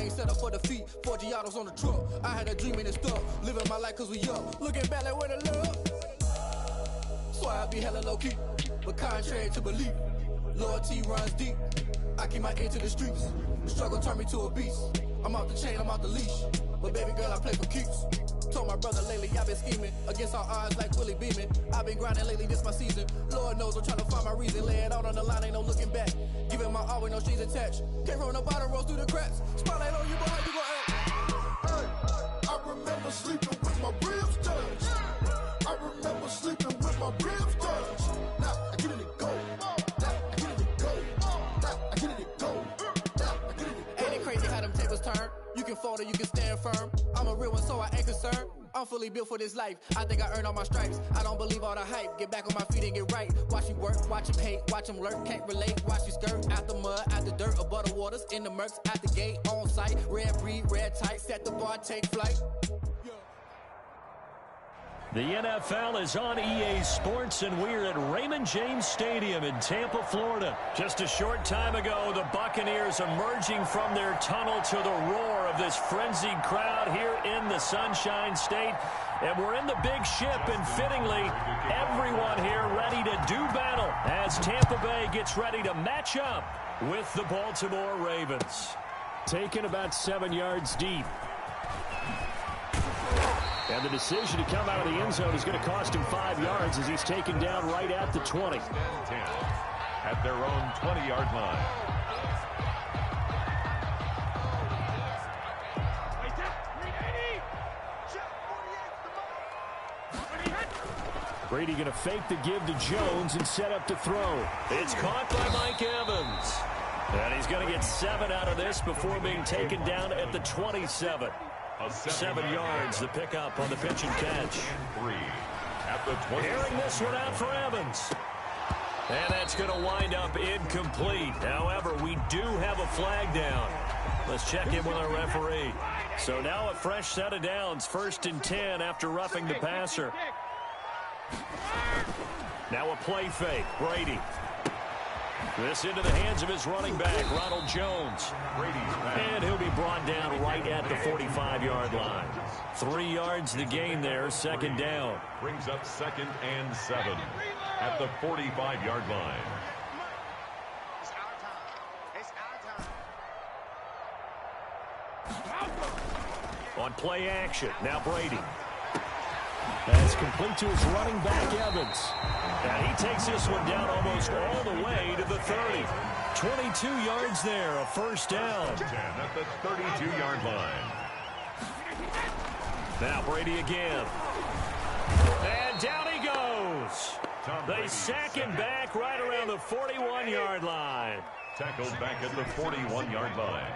ain't set up for defeat. 4 Giottos on the truck. I had a dream and it stuck. Living my life cause we up. Looking back like where the love. So I be hella low key. But contrary to belief, loyalty runs deep. I keep my ear to the streets. Struggle turned me to a beast. I'm off the chain, I'm off the leash. But baby girl, I play for keeps. Told my brother lately, I've been scheming against all odds like Willie Beeman. I've been grinding lately, this my season. Lord knows I'm trying to find my reason. Lay it out on the line, ain't no looking back. Giving my all with no strings attached. Came from the bottom, rose through the cracks. Spotlight on you, boy, how you gon' act? Hey, I remember sleeping with my ribs touched. I remember sleeping with my ribs touched. Now I get in it go. Now I get in it go. Now I get in it go. Now I get in it go. Ain't it crazy how them tables turn? You can fold or you can stand firm. I'm a real one, so I ain't concerned. I'm fully built for this life. I think I earned all my stripes. I don't believe all the hype. Get back on my feet and get right. Watch you work, watch him hate, watch him lurk. Can't relate, watch you skirt. Out the mud, out the dirt, above the waters, in the murks, out the gate, on site. Red breed, red tight, set the bar, take flight. The NFL is on EA Sports, and we're at Raymond James Stadium in Tampa, Florida. Just a short time ago, the Buccaneers emerging from their tunnel to the roar of this frenzied crowd here in the Sunshine State. And we're in the big ship, and fittingly, everyone here ready to do battle as Tampa Bay gets ready to match up with the Baltimore Ravens. Taken about 7 yards deep. And the decision to come out of the end zone is going to cost him 5 yards as he's taken down right at the 20. 10 at their own 20-yard line. Brady going to fake the give to Jones and set up to throw. It's caught by Mike Evans. And he's going to get 7 out of this before being taken down at the 27. 7 yards, the pickup on the pitch and catch. 3 at the 20. Airing this one out for Evans. And that's going to wind up incomplete. However, we do have a flag down. Let's check in with our referee. So now a fresh set of downs. 1st and 10 after roughing the passer. Now a play fake. Brady. This into the hands of his running back, Ronald Jones. And he'll be brought down right at the 45-yard line. 3 yards the gain there, 2nd down. Brings up 2nd and 7 at the 45-yard line. On play action, now Brady. That's complete to his running back, Evans. And he takes this one down almost all the way to the 30. 22 yards there, a 1st down. 10 at the 32-yard line. Now Brady again. And down he goes. They sack him back right around the 41-yard line. Tackled back at the 41-yard line.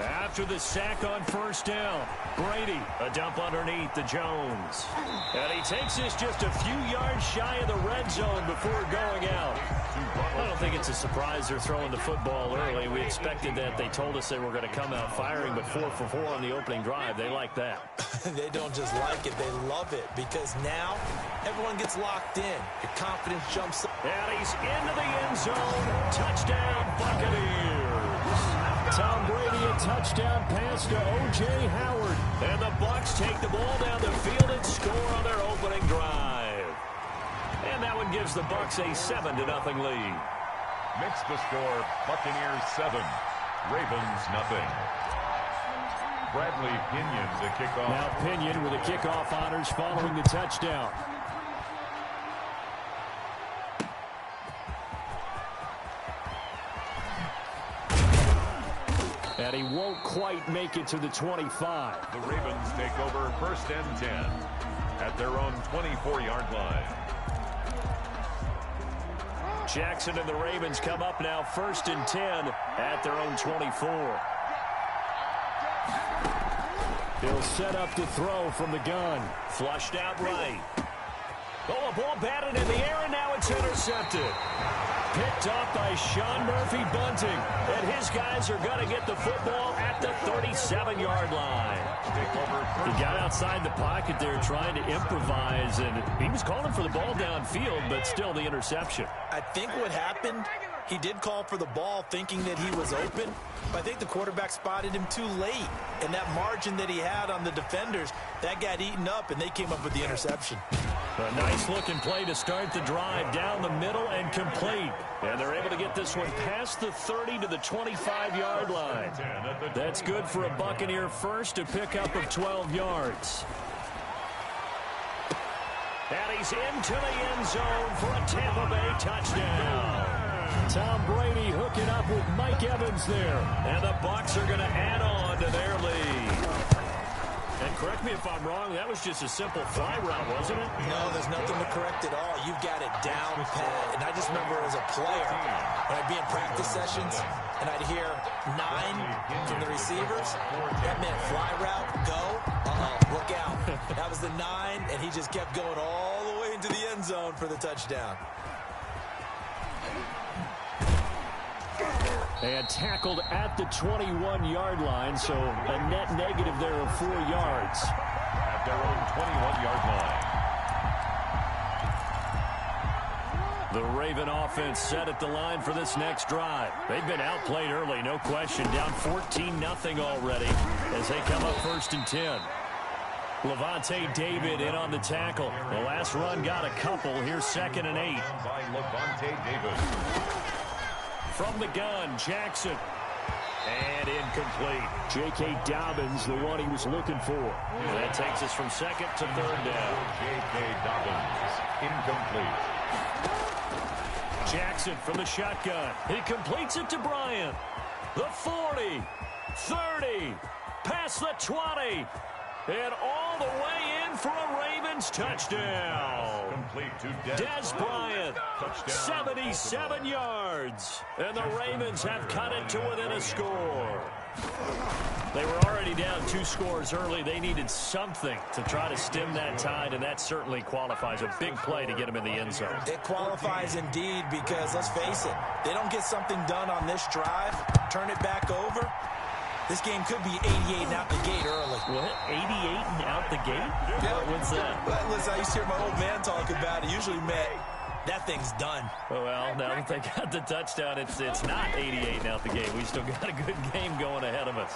After the sack on 1st down, Brady, a dump underneath to Jones. And he takes this just a few yards shy of the red zone before going out. I don't think it's a surprise they're throwing the football early. We expected that. They told us they were going to come out firing, but 4 for 4 on the opening drive. They like that. They don't just like it, they love it, because now everyone gets locked in. Your confidence jumps up. And he's into the end zone. Touchdown, Buccaneers. Tom Brady, a touchdown pass to O.J. Howard. And the Bucs take the ball down the field and score on their opening drive. And that one gives the Bucs a 7-0 lead. Makes the score Buccaneers 7, Ravens 0. Bradley Pinion to kick off. Now Pinion with the kickoff honors following the touchdown. And he won't quite make it to the 25. The Ravens take over 1st and 10 at their own 24-yard line. Jackson and the Ravens come up now 1st and 10 at their own 24. He'll set up to throw from the gun. Flushed out right. Oh, a ball batted in the air, and now it's intercepted. Picked off by Sean Murphy Bunting. And his guys are going to get the football at the 37-yard line. He got outside the pocket there trying to improvise, and he was calling for the ball downfield, but still the interception. I think what happened, He did call for the ball thinking that he was open, but I think the quarterback spotted him too late. And that margin that he had on the defenders, that got eaten up, and they came up with the interception. A nice-looking play to start the drive down the middle and complete. And they're able to get this one past the 30 to the 25-yard line. That's good for a Buccaneer first, a pickup of 12 yards. And he's into the end zone for a Tampa Bay touchdown. Tom Brady hooking up with Mike Evans there. And the Bucs are going to add on to their lead. And correct me if I'm wrong, that was just a simple fly route, wasn't it? No, there's nothing to correct at all. You've got it down pat. And I just remember as a player, when I'd be in practice sessions, and I'd hear 9 from the receivers, that meant fly route, go, look out. That was the 9, and he just kept going all the way into the end zone for the touchdown. And tackled at the 21-yard line, so a net negative there of 4 yards. At their own 21-yard line. The Raven offense set at the line for this next drive. They've been outplayed early, no question. Down 14-0 already as they come up 1st and 10. Levante David in on the tackle. The last run got a couple. Here's 2nd and 8. By Levante David. From the gun, Jackson. And incomplete. J.K. Dobbins, the one he was looking for. And that takes us from 2nd to 3rd down. J.K. Dobbins, incomplete. Jackson from the shotgun. He completes it to Bryant. The 40, 30, past the 20, and all the way in for a Ravens touchdown. Complete to Des Bryant, 77 yards. And the Ravens have cut it to within a score. They were already down 2 scores early. They needed something to try to stem that tide, and that certainly qualifies. A big play to get them in the end zone. It qualifies indeed because, let's face it, they don't get something done on this drive, turn it back over, this game could be 88 and out the gate early. What? 88 and out the gate? Yeah. What's that? Listen, I used to hear my old man talk about it. Usually meant that thing's done. Well, now that they got the touchdown, it's not 88 and out the gate. We still got a good game going ahead of us.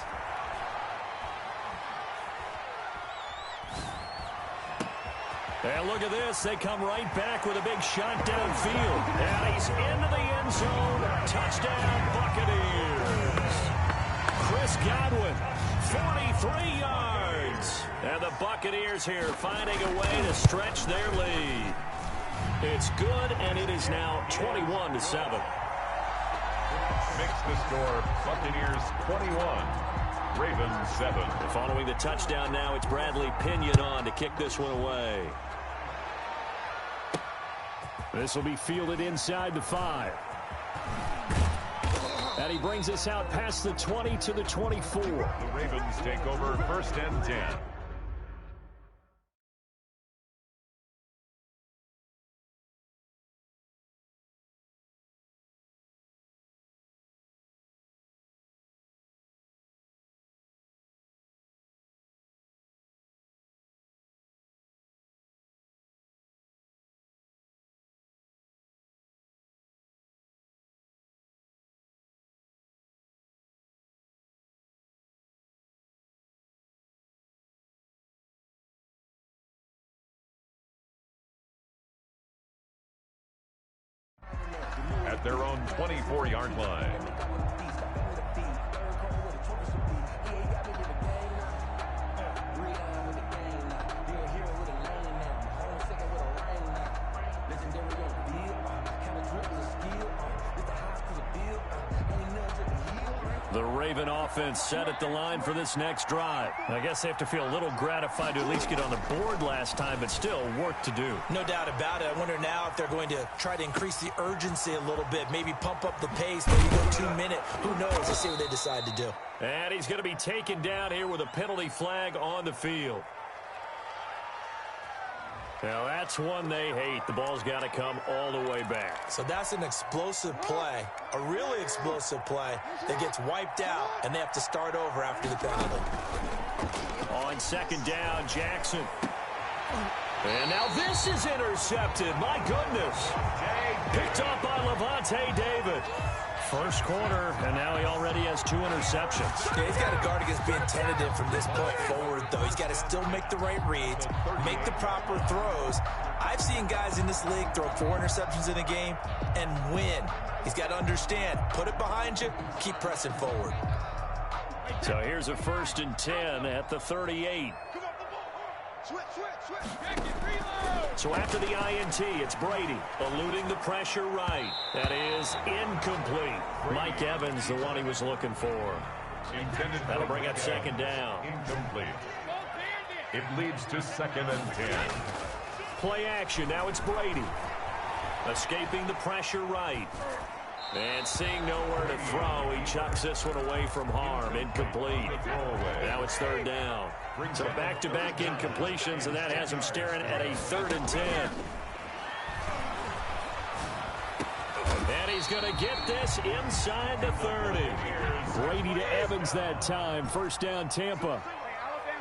And look at this. They come right back with a big shot downfield. And he's into the end zone. Touchdown, Buccaneers. Chris Godwin, 43 yards. And the Buccaneers here finding a way to stretch their lead. It's good, and it is now 21-7. Makes the score Buccaneers 21, Ravens 7. Following the touchdown now, it's Bradley Pinion on to kick this one away. This will be fielded inside the 5. And he brings us out past the 20 to the 24. The Ravens take over 1st and 10. At their own 24-yard line. The Raven offense set at the line for this next drive. I guess they have to feel a little gratified to at least get on the board last time, but still work to do. No doubt about it. I wonder now if they're going to try to increase the urgency a little bit, maybe pump up the pace, maybe go 2-minute. Who knows? Let's see what they decide to do. And he's going to be taken down here with a penalty flag on the field. Now, that's one they hate. The ball's got to come all the way back. So that's an explosive play, a really explosive play that gets wiped out, and they have to start over after the penalty. On 2nd down, Jackson. And now this is intercepted. My goodness. Picked up by Levante David. First quarter, and now he already has 2 interceptions. Yeah, he's got to guard against being tentative from this point forward, though. He's got to still make the right reads, make the proper throws. I've seen guys in this league throw 4 interceptions in a game and win. He's got to understand, put it behind you, keep pressing forward. So here's a 1st and 10 at the 38. So after the INT, it's Brady eluding the pressure right. That is incomplete. Mike Evans, the one he was looking for. That'll bring up 2nd down. Incomplete. It leads to 2nd and 10. Play action. Now it's Brady. Escaping the pressure right. And seeing nowhere to throw, he chucks this one away from harm. Incomplete. Now it's 3rd down. So back-to-back incompletions, and that has him staring at a 3rd and 10. And he's going to get this inside the 30. Brady to Evans that time. 1st down, Tampa.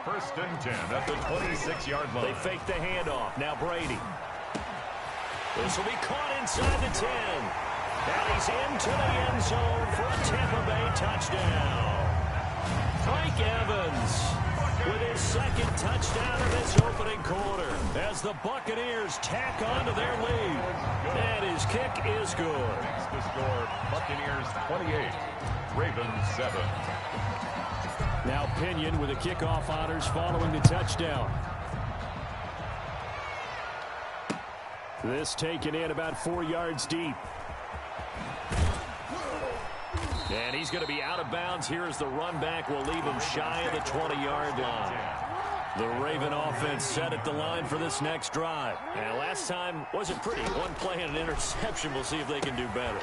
1st and 10 at the 26-yard line. They fake the handoff. Now Brady. This will be caught inside the 10. And he's into the end zone for a Tampa Bay touchdown. Mike Evans with his 2nd touchdown of this opening quarter as the Buccaneers tack on to their lead. And his kick is good. Makes the score Buccaneers 28, Ravens 7. Now Pinion with the kickoff honors following the touchdown. This taken in about 4 yards deep. And he's going to be out of bounds here as the run back will leave him shy of the 20-yard line. The Raven offense set at the line for this next drive. And last time wasn't pretty. One play and an interception. We'll see if they can do better.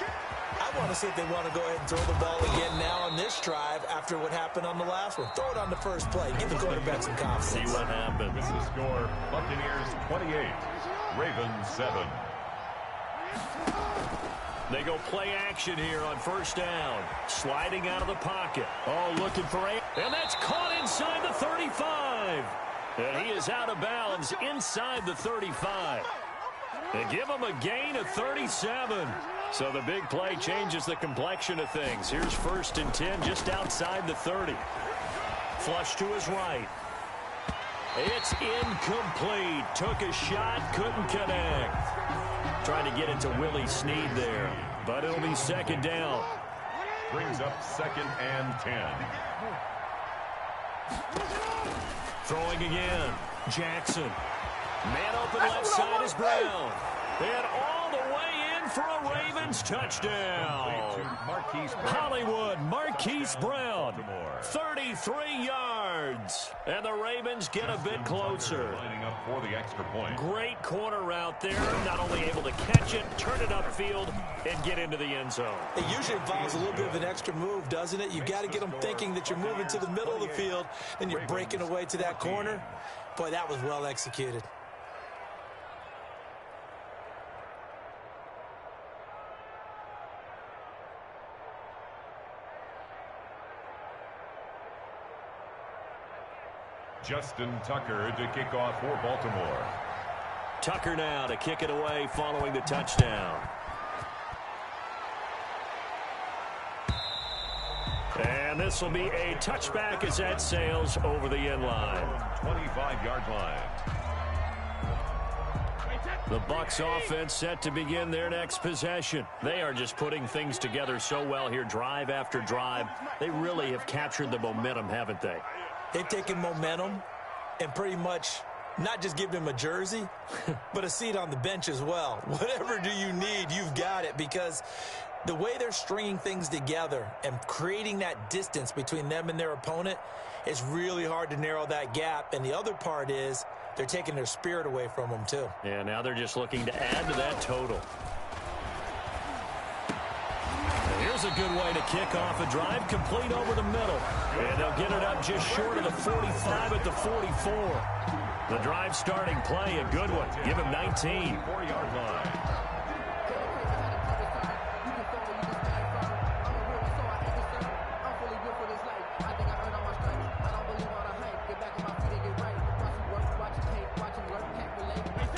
I want to see if they want to go ahead and throw the ball again now on this drive after what happened on the last one. Throw it on the first play. Give the quarterback some confidence. See what happens. This is score Buccaneers 28, Ravens 7. They go play action here on 1st down. Sliding out of the pocket. Oh, looking for a... And that's caught inside the 35. And he is out of bounds inside the 35. They give him a gain of 37. So the big play changes the complexion of things. Here's 1st and 10 just outside the 30. Flush to his right. It's incomplete. Took a shot, couldn't connect. Trying to get it to Willie Snead there, but it'll be 2nd down. Brings up 2nd and 10. Throwing again. Jackson. Man open left side is Brown. And all the way in for a Ravens touchdown. Hollywood Marquise Brown. 33 yards. And the Ravens get a bit closer. Lining up for the extra point. Great corner route there. Not only able to catch it, turn it upfield, and get into the end zone. It usually involves a little bit of an extra move, doesn't it? You've got to get them thinking that you're moving to the middle of the field, and you're breaking away to that corner. Boy, that was well executed. Justin Tucker to kick off for Baltimore. Tucker now to kick it away following the touchdown. And this will be a touchback as that sails over the end line. 25-yard line. The Bucs offense set to begin their next possession. They are just putting things together so well here, drive after drive. They really have captured the momentum, haven't they? They've taken momentum and pretty much not just given him a jersey, but a seat on the bench as well. Whatever do you need, you've got it, because the way they're stringing things together and creating that distance between them and their opponent, it's really hard to narrow that gap. And the other part is they're taking their spirit away from them too. Yeah, now they're just looking to add to that total. Here's a good way to kick off a drive, complete over the middle. And they'll get it up just short of the 45 at the 44. The drive starting play, a good one. Give him 19. 4-yard line.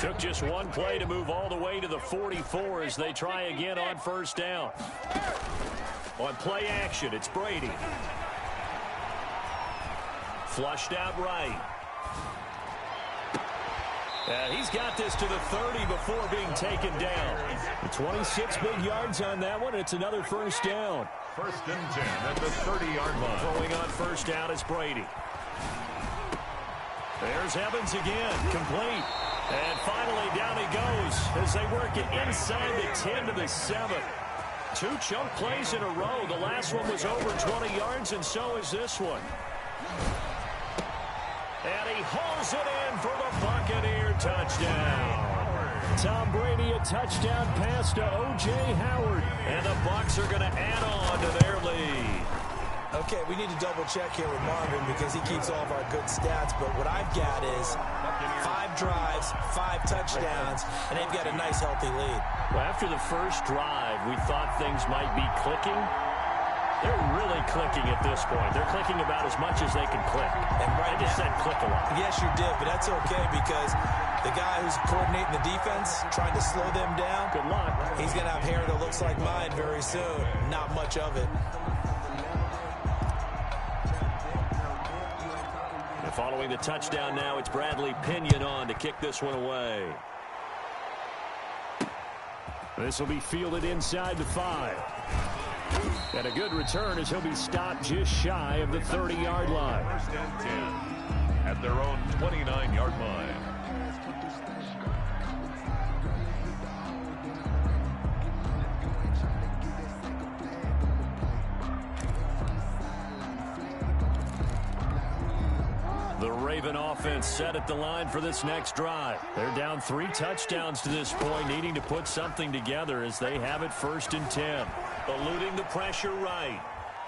Took just one play to move all the way to the 44 as they try again on first down. On play action, it's Brady. Flushed out right. He's got this to the 30 before being taken down. 26 big yards on that one. It's another first down. First and 10 at the 30-yard line. Throwing on first down is Brady. There's Evans again, complete. And finally down he goes as they work it inside the 10 to the 7. 2 chunk plays in a row. The last one was over 20 yards, and so is this one. And he hauls it in for the Buccaneer touchdown. Tom Brady, a touchdown pass to O.J. Howard. And the Bucs are going to add on to their lead. Okay, we need to double check here with Marvin because he keeps all of our good stats. But what I've got is 5 drives, 5 touchdowns, and they've got a nice, healthy lead. Well, after the first drive, we thought things might be clicking. They're really clicking at this point. They're clicking about as much as they can click. And right I just said click a lot. Yes, you did, but that's okay because the guy who's coordinating the defense, trying to slow them down, good luck. He's going to have hair that looks like mine very soon. Not much of it. And following the touchdown now, it's Bradley Pinion on to kick this one away. This will be fielded inside the 5. And a good return as he'll be stopped just shy of the 30-yard line. First and 10 at their own 29-yard line. The Raven offense set at the line for this next drive. They're down 3 touchdowns to this point, needing to put something together as they have it first and 10. Eluding the pressure right.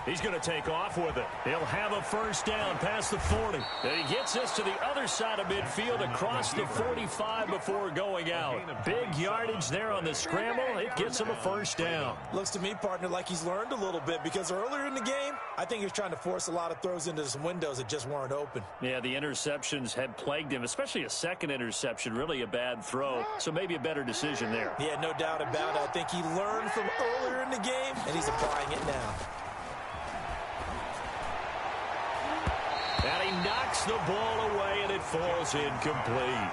He's going to take off with it. He'll have a first down past the 40. And he gets this to the other side of midfield across the 45 before going out. Big yardage there on the scramble. It gets him a first down. Looks to me, partner, like he's learned a little bit because earlier in the game, I think he was trying to force a lot of throws into some windows that just weren't open. Yeah, the interceptions had plagued him, especially a second interception, really a bad throw. So maybe a better decision there. Yeah, no doubt about it. I think he learned from earlier in the game, and he's applying it now. And he knocks the ball away, and it falls incomplete.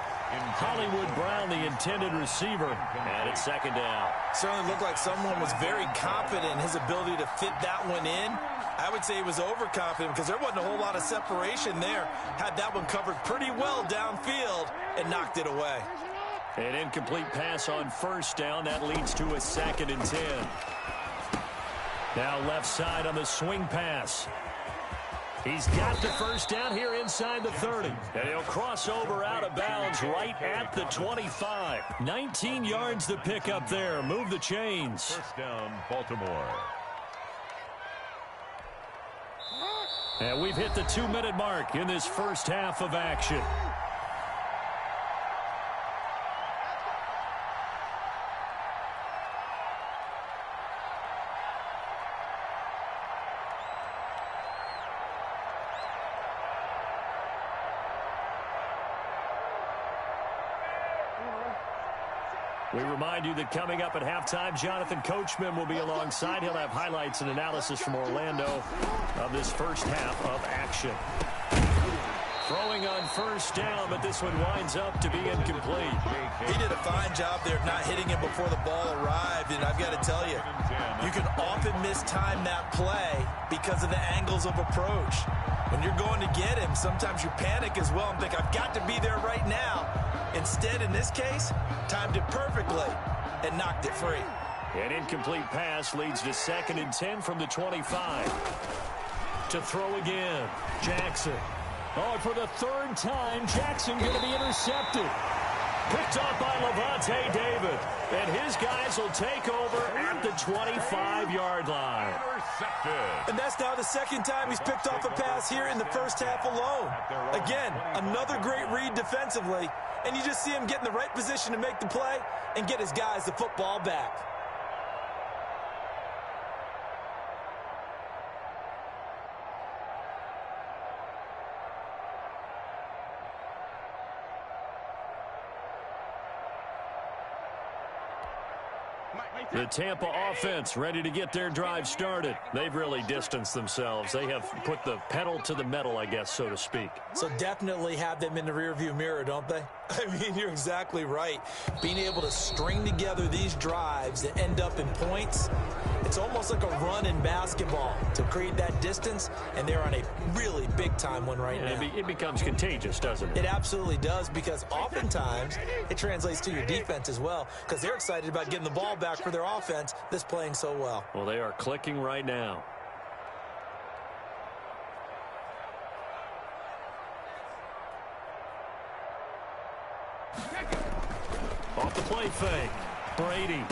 Hollywood Brown, the intended receiver, and it's second down. Certainly looked like someone was very confident in his ability to fit that one in. I would say he was overconfident because there wasn't a whole lot of separation there. Had that one covered pretty well downfield and knocked it away. An incomplete pass on first down. That leads to a second and 10. Now left side on the swing pass. He's got the first down here inside the 30. And he'll cross over out of bounds right at the 25. 19 yards to pick up there. Move the chains. First down, Baltimore. And we've hit the 2-minute mark in this first half of action. We remind you that coming up at halftime, Jonathan Coachman will be alongside. He'll have highlights and analysis from Orlando of this first half of action. Throwing on first down, but this one winds up to be incomplete. He did a fine job there not hitting him before the ball arrived, and I've got to tell you, you can often mistime that play because of the angles of approach. When you're going to get him, sometimes you panic as well and think, I've got to be there right now. Instead, in this case, timed it perfectly and knocked it free. An incomplete pass leads to second and 10 from the 25. To throw again, Jackson. Oh, for the third time, Jackson going to be intercepted. Picked off by Levante David. And his guys will take over at the 25-yard line. Intercepted. And that's now the second time he's picked off a pass here in the first half alone. Again, another great read defensively. And you just see him get in the right position to make the play and get his guys the football back. The Tampa offense ready to get their drive started. They've really distanced themselves. They have put the pedal to the metal, I guess, so to speak. So definitely have them in the rearview mirror, don't they? I mean, you're exactly right. Being able to string together these drives that end up in points, it's almost like a run in basketball to create that distance, and they're on a really big-time one right now. It becomes contagious, doesn't it? It absolutely does, because oftentimes it translates to your defense as well, because they're excited about getting the ball back for their offense that's playing so well. Well, they are clicking right now. Off the play fake. Brady.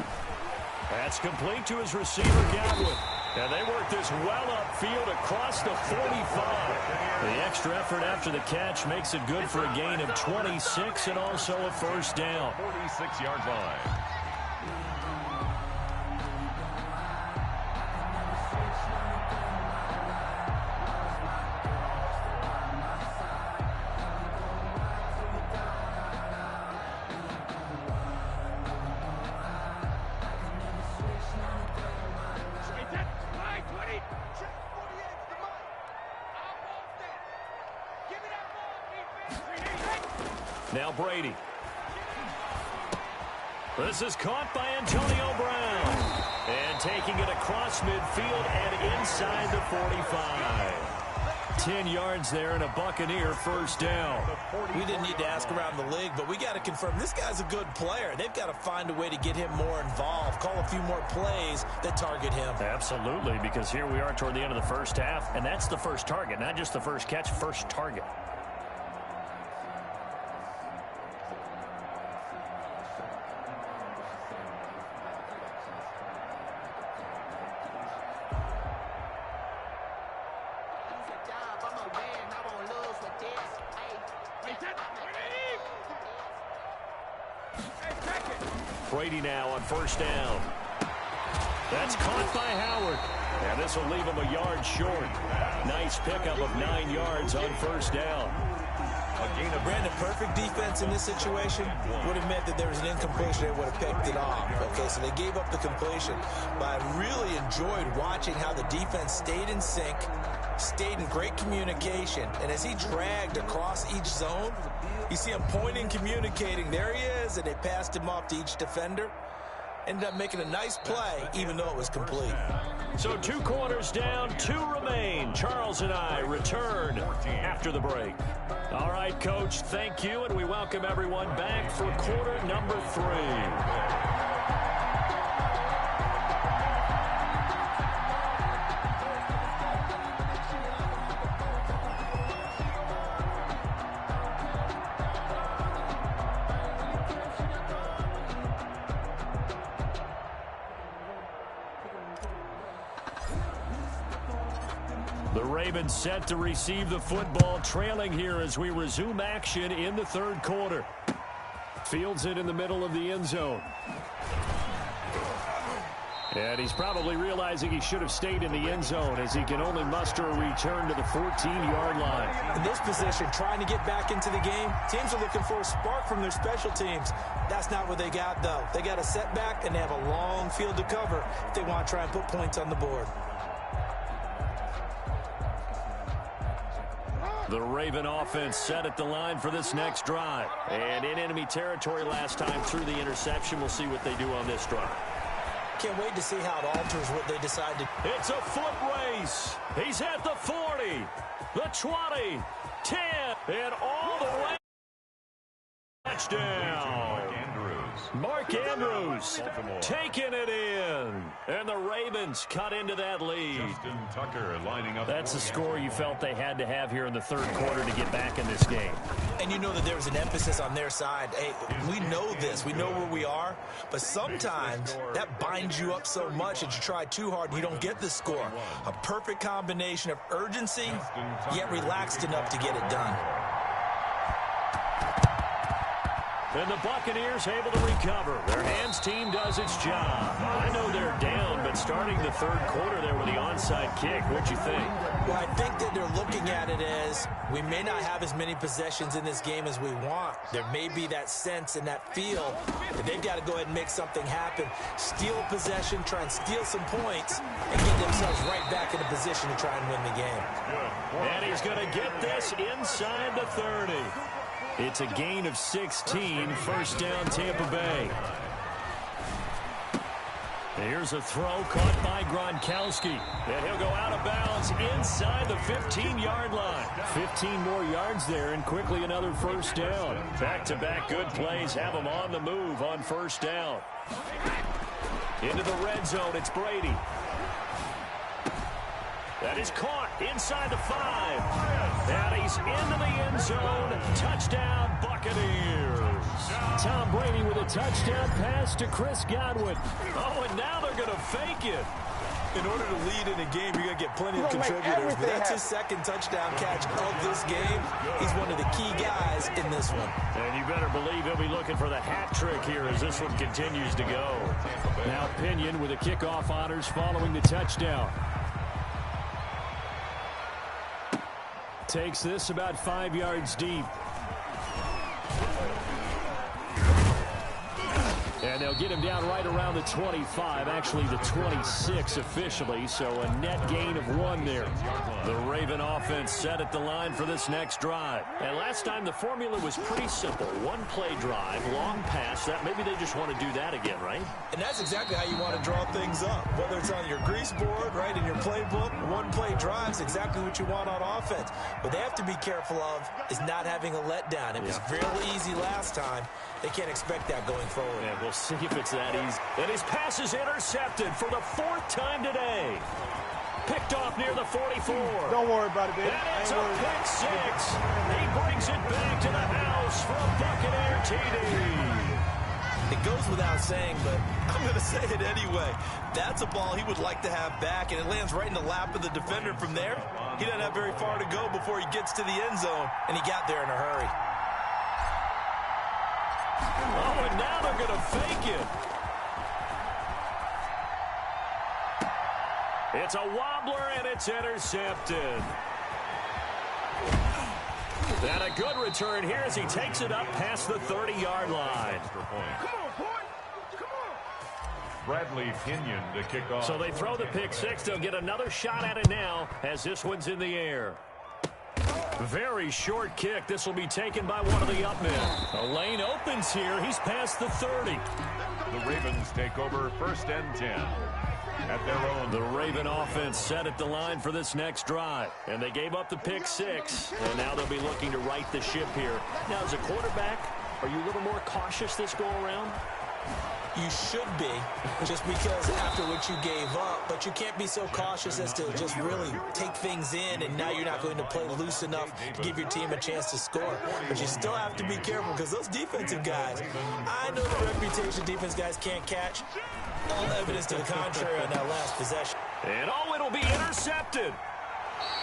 That's complete to his receiver, Godwin. And they work this well upfield across the 45. The extra effort after the catch makes it good for a gain of 26 and also a first down. 46-yard line. Now Brady. This is caught by Antonio Brown. And taking it across midfield and inside the 45. 10 yards there and a Buccaneer first down. We didn't need to ask around the league, but we got to confirm this guy's a good player. They've got to find a way to get him more involved, call a few more plays that target him. Absolutely, because here we are toward the end of the first half, and that's the first target, not just the first catch, first target. Brady now on first down. That's caught by Howard. And this will leave him a yard short. Nice pickup of 9 yards on first down. Brandon, perfect defense in this situation would have meant that there was an incompletion. They would have picked it off. Okay, so they gave up the completion. But I really enjoyed watching how the defense stayed in sync, stayed in great communication. And as he dragged across each zone, you see him pointing, communicating. There he is, and they passed him off to each defender. Ended up making a nice play, even though it was complete. So 2 quarters down, 2 remain. Charles and I return after the break. All right, Coach, thank you, and we welcome everyone back for quarter number 3. The Ravens set to receive the football, trailing here as we resume action in the third quarter. Fields it in the middle of the end zone. And he's probably realizing he should have stayed in the end zone as he can only muster a return to the 14-yard line. In this position, trying to get back into the game, teams are looking for a spark from their special teams. That's not what they got, though. They got a setback, and they have a long field to cover if they want to try and put points on the board. The Raven offense set at the line for this next drive. And in enemy territory last time through the interception. We'll see what they do on this drive. Can't wait to see how it alters what they decide to. It's a foot race. He's at the 40, the 20, 10, and all the way. Touchdown. Mark Andrews taking it in. And the Ravens cut into that lead. Justin Tucker lining up. That's the score you felt they had to have here in the third quarter to get back in this game. And you know that there was an emphasis on their side. Hey, we know this. We know where we are. But sometimes that binds you up so much that you try too hard and you don't get the score. A perfect combination of urgency, yet relaxed enough to get it done. And the Buccaneers able to recover. Their hands team does its job. I know they're down, but starting the third quarter there with the onside kick, what'd you think? Well, I think that they're looking at it as we may not have as many possessions in this game as we want. There may be that sense and that feel that they've got to go ahead and make something happen. Steal possession, try and steal some points, and get themselves right back in a position to try and win the game. And he's going to get this inside the 30. It's a gain of 16, first down Tampa Bay. Here's a throw caught by Gronkowski. And he'll go out of bounds inside the 15-yard line. 15 more yards there and quickly another first down. Back-to-back good plays have them on the move on first down. Into the red zone, it's Brady. That is caught inside the 5. And he's into the end zone. Touchdown, Buccaneers. Tom Brady with a touchdown pass to Chris Godwin. Oh, and now they're going to fake it. In order to lead in a game, you're going to get plenty of contributors. But that's his second touchdown catch of this game. He's one of the key guys in this one. And you better believe he'll be looking for the hat trick here as this one continues to go. Now Pinion with the kickoff honors following the touchdown. Takes this about 5 yards deep. And they'll get him down right around the 25, actually the 26 officially, so a net gain of 1 there. The Raven offense set at the line for this next drive. And last time the formula was pretty simple. One-play drive, long pass. That maybe they just want to do that again, right? And that's exactly how you want to draw things up. Whether it's on your grease board, right, in your playbook, one-play drives exactly what you want on offense. What they have to be careful of is not having a letdown. It was real easy last time. They can't expect that going forward. Yeah, we'll see if it's that easy. And his pass is intercepted for the 4th time today. Picked off near the 44. Don't worry about it, baby. And it's a pick 6. He brings it back to the house for a Buccaneer TD. It goes without saying, but I'm going to say it anyway. That's a ball he would like to have back, and it lands right in the lap of the defender from there. He doesn't have very far to go before he gets to the end zone, and he got there in a hurry. Oh, and now they're going to fake it. It's a wobbler, and it's intercepted. And a good return here as he takes it up past the 30-yard line. Come on, boy. Come on. Bradley Pinion to kick off. So they throw the pick 6. They'll get another shot at it now as this one's in the air. Very short kick. This will be taken by one of the up men. A lane opens here. He's past the 30. The Ravens take over 1st and 10 at their own. The Raven offense set at the line for this next drive. And they gave up the pick 6. And now they'll be looking to right the ship here. Now, as a quarterback, are you a little more cautious this go around? You should be, just because after what you gave up, but you can't be so cautious as to just really take things in, and now you're not going to play loose enough to give your team a chance to score. But you still have to be careful because those defensive guys, I know the reputation defense guys can't catch. All evidence to the contrary on that last possession. And oh, it'll be intercepted.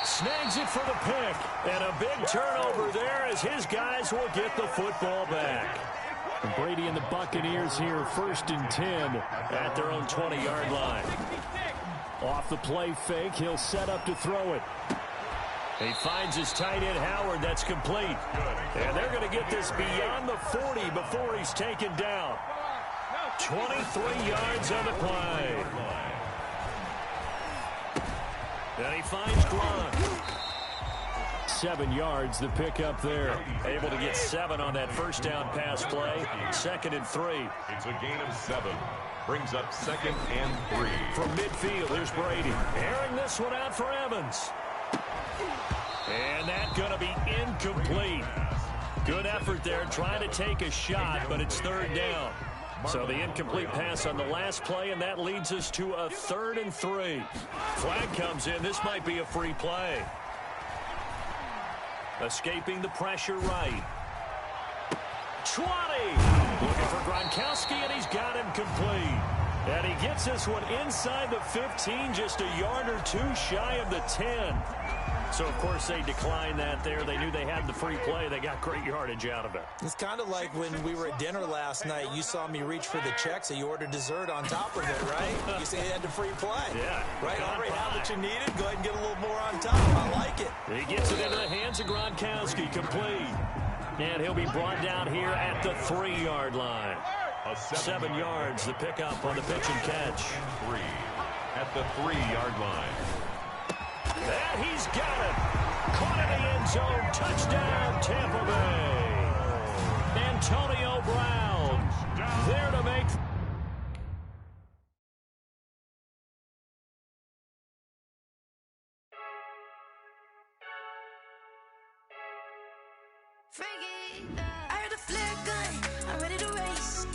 Snags it for the pick, and a big turnover there as his guys will get the football back. Brady and the Buccaneers here 1st and 10 at their own 20-yard line. Off the play fake, he'll set up to throw it. He finds his tight end Howard. That's complete. And they're going to get this beyond the 40 before he's taken down. 23 yards on the play. And he finds Gronk. 7 yards, the pickup there. Able to get 7 on that first down pass play. 2nd and 3. It's a gain of 7. Brings up 2nd and 3. From midfield, here's Brady. Airing this one out for Evans. And that's going to be incomplete. Good effort there, trying to take a shot, but it's 3rd down. So the incomplete pass on the last play, and that leads us to a 3rd and 3. Flag comes in. This might be a free play. Escaping the pressure right. 20. Looking for Gronkowski, and he's got him complete. And he gets this one inside the 15, just a yard or two shy of the 10. So, of course, they declined that there. They knew they had the free play. They got great yardage out of it. It's kind of like when we were at dinner last night. You saw me reach for the check, so you ordered dessert on top of it, right? You say you had the free play. Yeah. Right, already had what you needed. Go ahead and get a little more on top. I like it. He gets it into the hands of Gronkowski, complete. And he'll be brought down here at the 3-yard line. 7 yards, the pickup on the pitch and catch. 3 at the 3-yard line. And he's got it. Caught in the end zone. Touchdown, Tampa Bay. Antonio Brown there to make... I heard the flare gun, I'm ready to race.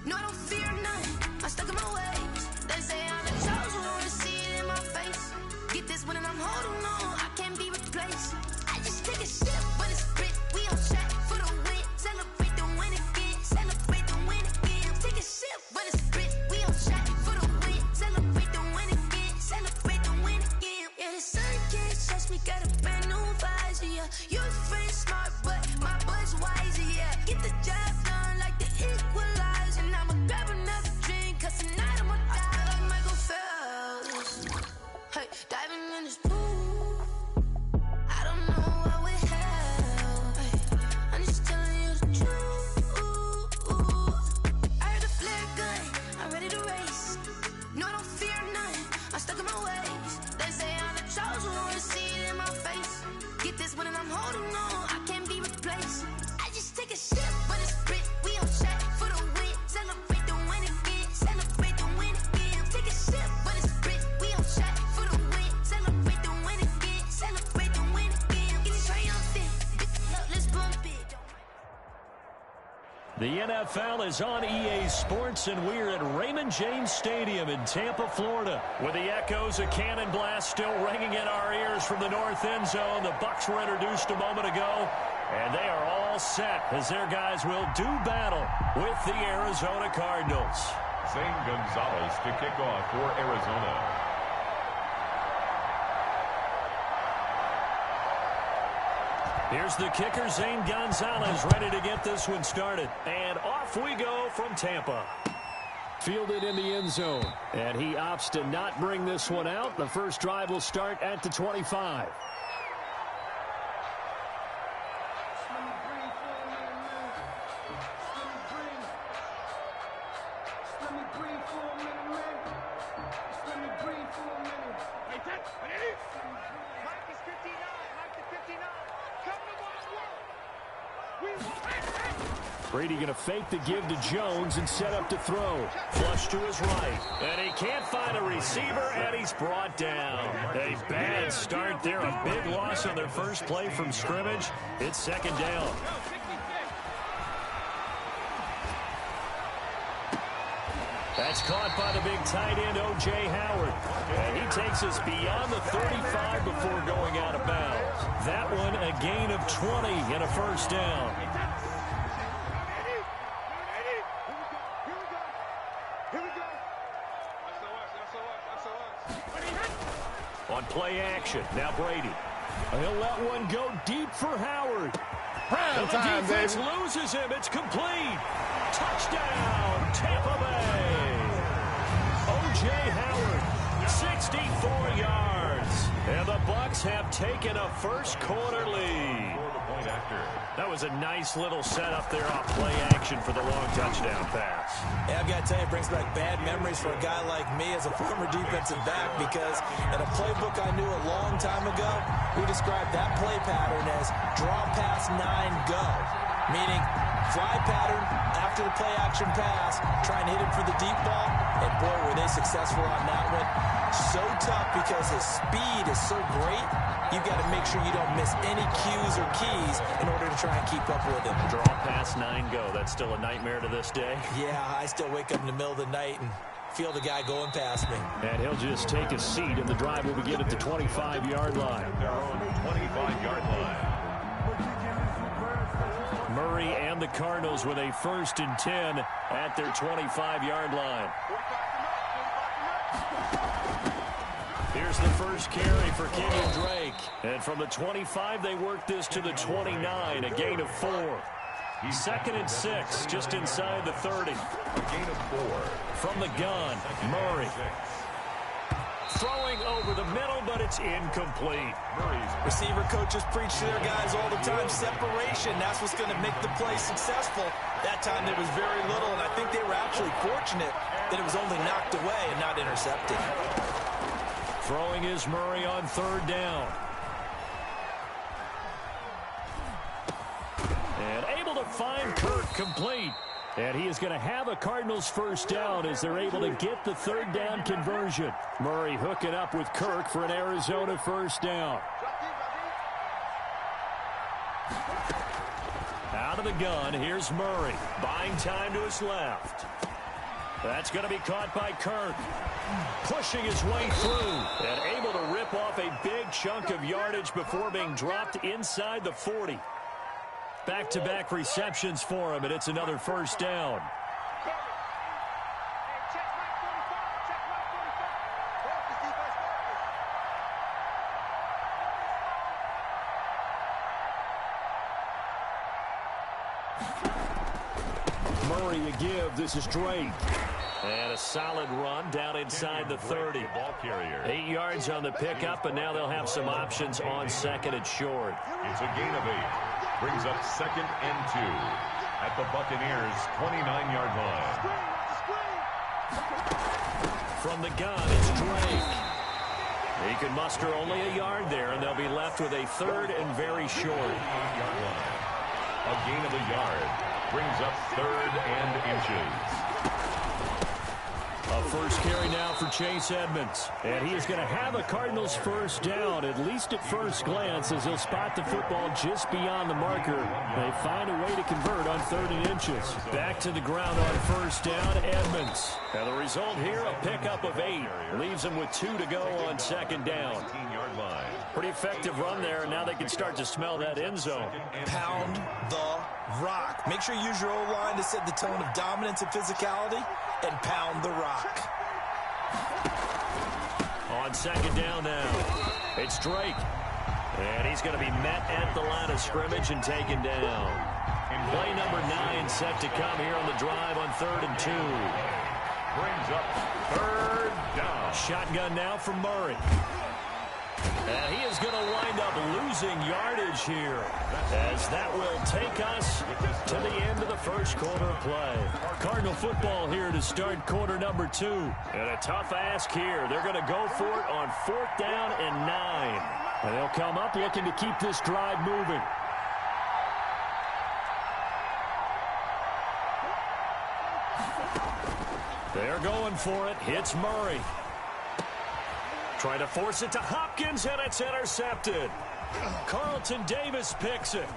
No, I don't fear none, I'm stuck in my ways. They say I'm the chosen one, to see it in my face. Get this one and I'm holding on, I can't be replaced. I just take a sip, but it's split, we on track for the win. Celebrate the win again, celebrate the win again. Take a sip, but it's split, we on track for the win. Celebrate the win again, celebrate the win again. Yeah, the sun can't touch me, got a brand new visor, yeah. Your friend smart, but my boy's wiser, yeah. Get the job done like the equalizer. And I'ma grab another drink, cause tonight I'ma die like Michael Phelps. Hey, diving in this pool, I don't know what would help. Hey, I'm just telling you the truth. I heard the flare gun, I'm ready to race. No, I don't fear none, I'm stuck in my ways. They say I'm the chosen one, to see it in my face. Get this one and I'm holding on, I can't be replaced. I just take a sip, but it's split, we on track for the win. Celebrate the win again, celebrate the win again. Take a sip, but it's split, we on track for the win. Celebrate the win again, celebrate the win again. Get it triumphant, let's bump it. The NFL is on EA Sports, and we're at Raymond James Stadium in Tampa, Florida, with the echoes of cannon blast still ringing in our ears from the north end zone. The Bucs were introduced a moment ago, and they are all set as their guys will do battle with the Arizona Cardinals. Zane Gonzalez to kick off for Arizona. Here's the kicker, Zane Gonzalez, ready to get this one started. And off we go from Tampa. Fielded in the end zone. And he opts to not bring this one out. The first drive will start at the 25. Brady going to fake the give to Jones and set up to throw. Flush to his right. And he can't find a receiver, and he's brought down. A bad start there. A big loss on their first play from scrimmage. It's second down. That's caught by the big tight end, O.J. Howard. And he takes us beyond the 35 before going out of bounds. That one a gain of 20 and a first down. On play action, now Brady. He'll let one go deep for Howard. Prime the time, defense baby. loses him. It's complete. Touchdown, Tampa Bay. O.J. Howard, 64 yards. And the Bucs have taken a first quarter lead. That was a nice little setup there off play action for the long touchdown pass. Yeah, I've got to tell you, it brings back bad memories for a guy like me as a former defensive back, because in a playbook I knew a long time ago, we described that play pattern as draw pass 9 go, meaning fly pattern after the play action pass, trying to hit him for the deep ball, and boy, were they successful on that one. So tough because his speed is so great, you've got to make sure you don't miss any cues or keys in order to try and keep up with him. Draw pass 9 go. That's still a nightmare to this day. Yeah, I still wake up in the middle of the night and feel the guy going past me. And he'll just take a seat, and the drive will begin at the 25-yard line. Their own 25-yard line. Murray and the Cardinals with a 1st and 10 at their 25-yard line. Here's the first carry for Kenyon Drake. And from the 25, they work this to the 29, a gain of 4. 2nd and 6, just inside the 30. A gain of 4. From the gun, Murray. Throwing over the middle, but it's incomplete. Receiver coaches preach to their guys all the time. Separation, that's what's going to make the play successful. That time there was very little, and I think they were actually fortunate that it was only knocked away and not intercepted. Throwing is Murray on 3rd down. And able to find Kirk complete. And he is going to have a Cardinals first down as they're able to get the 3rd down conversion. Murray hooking up with Kirk for an Arizona first down. Out of the gun, here's Murray. Buying time to his left. That's going to be caught by Kirk. Pushing his way through and able to rip off a big chunk of yardage before being dropped inside the 40. Back-to-back receptions for him, and it's another first down. Murray to give. This is Drake. And a solid run down inside the 30. Ball carrier. 8 yards on the pickup, and now they'll have some options on 2nd and short. It's a gain of 8. Brings up 2nd and 2 at the Buccaneers' 29-yard line. From the gun, it's Drake. He can muster only a yard there, and they'll be left with a 3rd and very short. A gain of a yard. Brings up 3rd and inches. A first carry now for Chase Edmonds. And he is going to have a Cardinals first down, at least at first glance, as he'll spot the football just beyond the marker. They find a way to convert on 3rd and inches. Back to the ground on first down, Edmonds. And the result here, a pickup of 8. Leaves him with 2 to go on 2nd down. Pretty effective run there, and now they can start to smell that end zone. Pound the rock. Make sure you use your O-line to set the tone of dominance and physicality, and pound the rock. On 2nd down now, it's Drake. And he's going to be met at the line of scrimmage and taken down. Play number 9 set to come here on the drive on 3rd and 2. Brings up 3rd down. Shotgun now from Murray. And he is going to wind up losing yardage here, as that will take us to the end of the first quarter of play. Cardinal football here to start quarter number 2. And a tough ask here. They're going to go for it on 4th down and 9. And they'll come up looking to keep this drive moving. They're going for it. Hits Murray. Trying to force it to Hopkins, and it's intercepted. Carlton Davis picks it.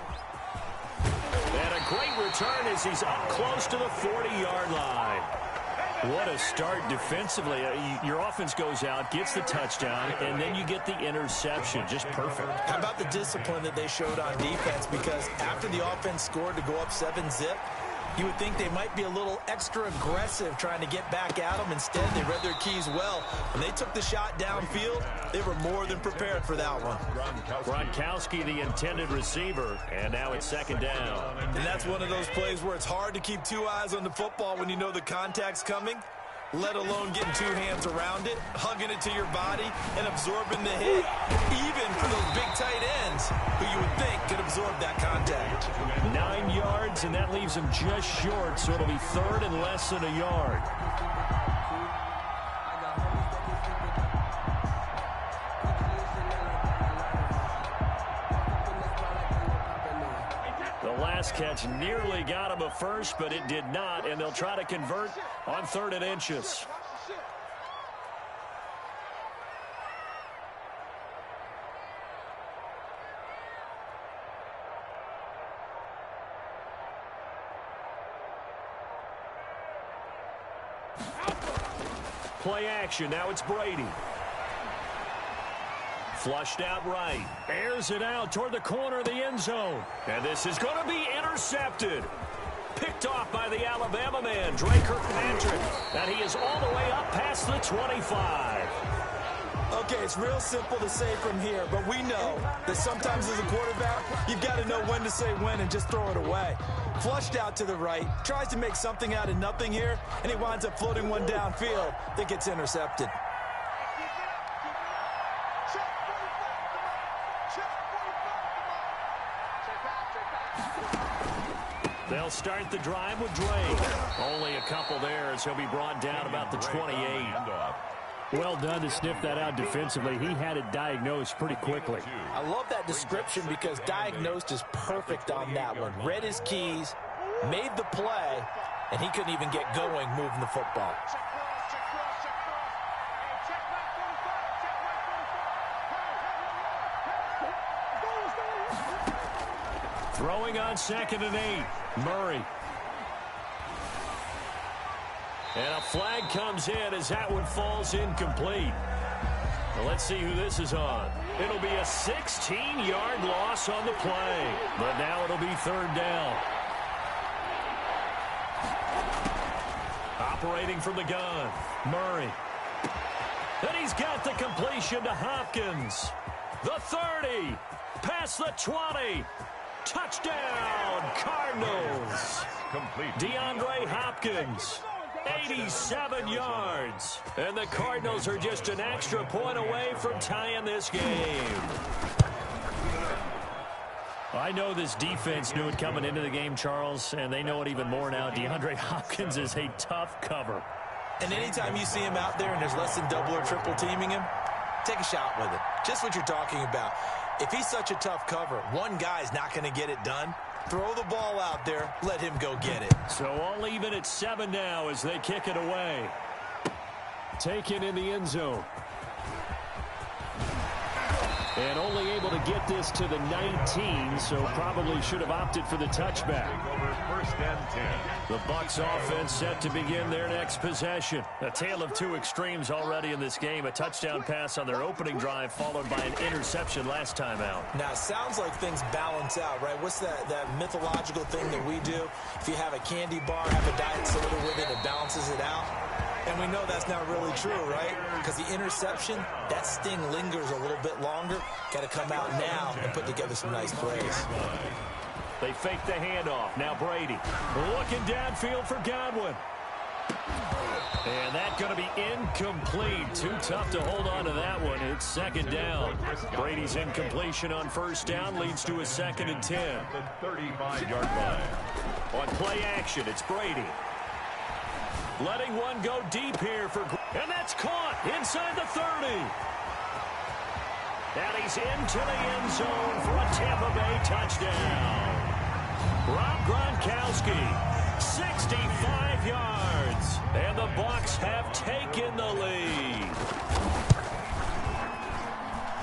And a great return as he's up close to the 40-yard line. What a start defensively. Your offense goes out, gets the touchdown, and then you get the interception. Just perfect. How about the discipline that they showed on defense? Because after the offense scored to go up 7-zip, you would think they might be a little extra aggressive trying to get back at them. Instead, they read their keys well. When they took the shot downfield, they were more than prepared for that one. Gronkowski, the intended receiver, and now it's 2nd down. And that's one of those plays where it's hard to keep 2 eyes on the football when you know the contact's coming, let alone getting 2 hands around it, hugging it to your body, and absorbing the hit, even for those big tight ends who you would think could absorb that contact. 9 yards, and that leaves him just short, so it'll be 3rd and less than a yard. The last catch nearly got him a first, but it did not, and they'll try to convert on 3rd and inches. Play action. Now it's Brady. Flushed out right. Airs it out toward the corner of the end zone. And this is going to be intercepted. Picked off by the Alabama man, Drake Kirkpatrick. And he is all the way up past the 25. A Okay, it's real simple to say from here, but we know that sometimes as a quarterback, you've got to know when to say when and just throw it away. Flushed out to the right, tries to make something out of nothing here, and he winds up floating one downfield that gets intercepted. They'll start the drive with Drake. Only a couple there as he'll be brought down about the 28. Well done to sniff that out defensively. He had it diagnosed pretty quickly. I love that description because diagnosed is perfect on that one. Read his keys, made the play, and he couldn't even get going moving the football. Throwing on 2nd and 8. Murray. And a flag comes in as that one falls incomplete. Well, let's see who this is on. It'll be a 16-yard loss on the play. But now it'll be 3rd down. Operating from the gun. Murray. And he's got the completion to Hopkins. The 30. Past the 20. Touchdown, Cardinals. Complete. DeAndre Hopkins, 87 yards. And the Cardinals are just an extra point away from tying this game. I know this defense knew it coming into the game, Charles, and they know it even more now. DeAndre Hopkins is a tough cover. And anytime you see him out there and there's less than double or triple teaming him, take a shot with it. Just what you're talking about. If he's such a tough cover, one guy's not going to get it done. Throw the ball out there. Let him go get it. So all even at 7 now as they kick it away. Taken in the end zone. And only able to get this to the 19, so probably should have opted for the touchback. Over 1st and 10. The Bucs offense set to begin their next possession. A tale of two extremes already in this game. A touchdown pass on their opening drive followed by an interception last time out. Now, it sounds like things balance out, right? What's that mythological thing that we do? If you have a candy bar, have a diet soda with it, it balances it out. And we know that's not really true, right? Because the interception, that sting lingers a little bit longer. Got to come out now and put together some nice plays. They fake the handoff. Now Brady looking downfield for Godwin. And that's going to be incomplete. Too tough to hold on to that one. It's 2nd down. Brady's incompletion on 1st down leads to a 2nd and 10. The 35-yard line. On play action, it's Brady. Letting one go deep here for... And that's caught inside the 30. And he's into the end zone for a Tampa Bay touchdown. Rob Gronkowski, 65 yards. And the Bucs have taken the lead.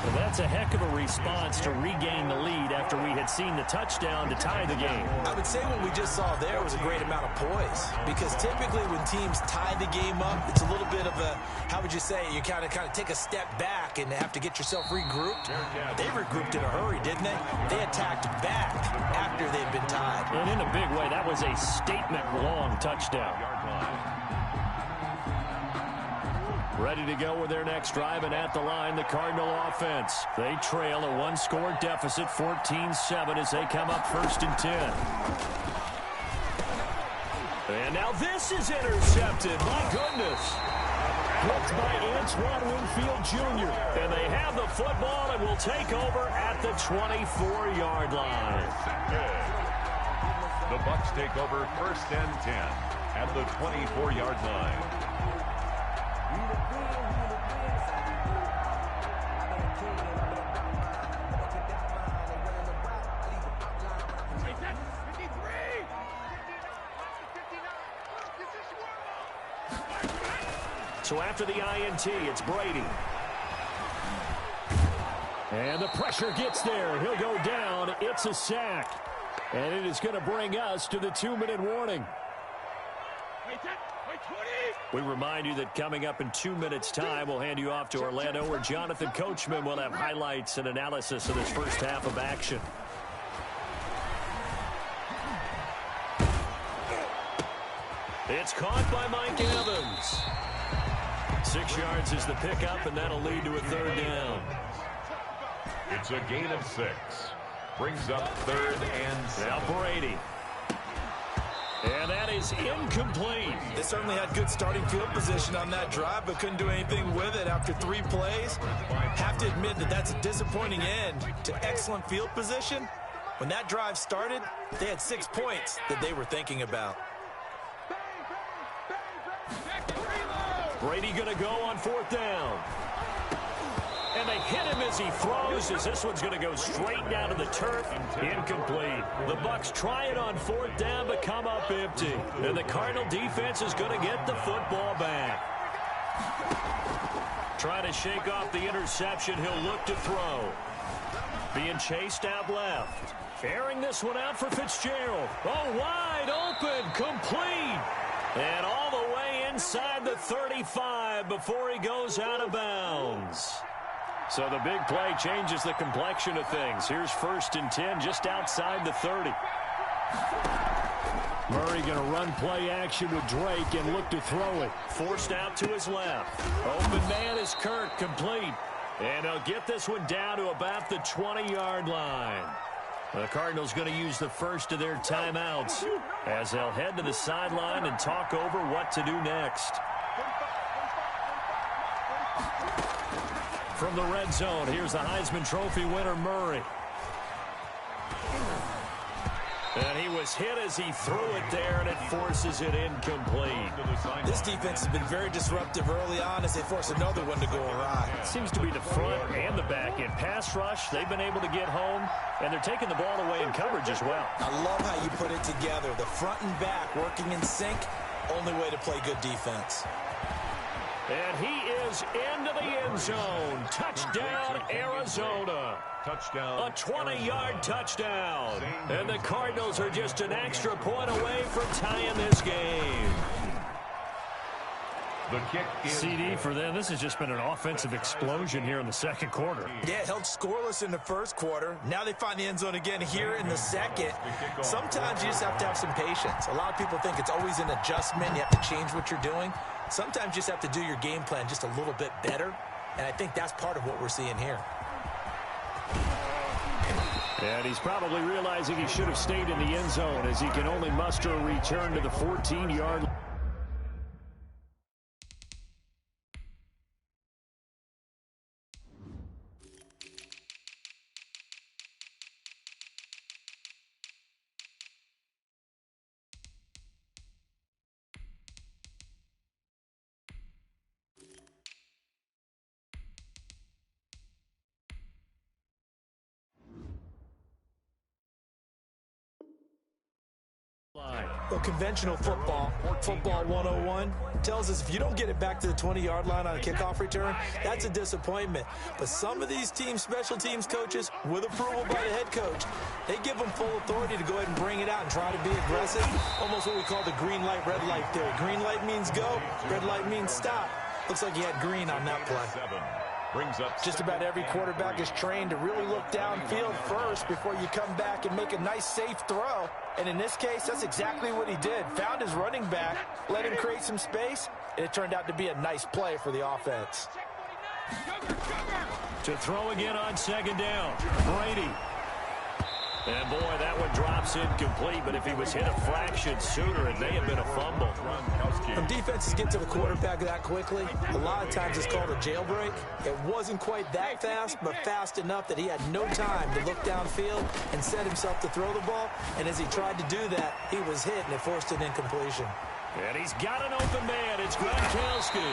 Well, that's a heck of a response to regain the lead after we had seen the touchdown to tie the game. I would say what we just saw there was a great amount of poise. Because typically when teams tie the game up, it's a little bit of a, how would you say, you kind of take a step back and have to get yourself regrouped. They regrouped in a hurry, didn't they? They attacked back after they'd been tied. And in a big way, that was a statement-long touchdown. Ready to go with their next drive, and at the line, the Cardinal offense. They trail a one-score deficit, 14-7, as they come up 1st and 10. And now this is intercepted. My goodness. Blocked by Antoine Winfield Jr. And they have the football and will take over at the 24-yard line. The Bucs take over 1st and 10 at the 24-yard line. So after the INT, it's Brady. And the pressure gets there. He'll go down. It's a sack. And it is going to bring us to the 2-minute warning. We remind you that coming up in 2 minutes' time, we'll hand you off to Orlando, where Jonathan Coachman will have highlights and analysis of this first half of action. It's caught by Mike Evans. 6 yards is the pickup, and that'll lead to a third down. It's a gain of 6. Brings up 3rd and 7. Now Brady. And that is incomplete. They certainly had good starting field position on that drive, but couldn't do anything with it after 3 plays. Have to admit that that's a disappointing end to excellent field position. When that drive started, they had 6 points that they were thinking about. Brady going to go on 4th down. And they hit him as he throws, as this one's going to go straight down to the turf. Incomplete. The Bucs try it on 4th down, but come up empty. And the Cardinal defense is going to get the football back. Trying to shake off the interception. He'll look to throw. Being chased out left. Airing this one out for Fitzgerald. Oh, wide open. Complete. And all the way inside the 35 before he goes out of bounds. So the big play changes the complexion of things. Here's 1st and 10 just outside the 30. Murray going to run play action with Drake and look to throw it. Forced out to his left. Open man is Kirk, complete. And he'll get this one down to about the 20-yard line. The Cardinals going to use the first of their timeouts as they'll head to the sideline and talk over what to do next. From the red zone, here's the Heisman Trophy winner, Murray. And he was hit as he threw it there, and it forces it incomplete. This defense has been very disruptive early on as they force another one to go awry. It seems to be the front and the back end. Pass rush, they've been able to get home, and they're taking the ball away in coverage as well. I love how you put it together. The front and back working in sync, only way to play good defense. And he is into the end zone. Touchdown, Arizona. Touchdown. A 20-yard touchdown. And the Cardinals are just an extra point away from tying this game. The kick is CD for them. This has just been an offensive explosion here in the second quarter. Yeah, held scoreless in the first quarter. Now they find the end zone again here in the second. Sometimes you just have to have some patience. A lot of people think it's always an adjustment. You have to change what you're doing. Sometimes you just have to do your game plan just a little bit better. And I think that's part of what we're seeing here. And he's probably realizing he should have stayed in the end zone as he can only muster a return to the 14-yard line. Well, conventional football 101, tells us if you don't get it back to the 20-yard line on a kickoff return, that's a disappointment. But some of these team special teams coaches, with approval by the head coach, they give them full authority to go ahead and bring it out and try to be aggressive. Almost what we call the green light, red light theory. Green light means go, red light means stop. Looks like he had green on that play. Just about every quarterback is trained to really look downfield first before you come back and make a nice, safe throw. And in this case, that's exactly what he did. Found his running back, let him create some space, and it turned out to be a nice play for the offense. To throw again on second down, Brady. And, boy, that one drops incomplete, but if he was hit a fraction sooner, it may have been a fumble. When defenses get to the quarterback that quickly, a lot of times it's called a jailbreak. It wasn't quite that fast, but fast enough that he had no time to look downfield and set himself to throw the ball. And as he tried to do that, he was hit, and it forced an incompletion. And he's got an open man. It's Gronkowski.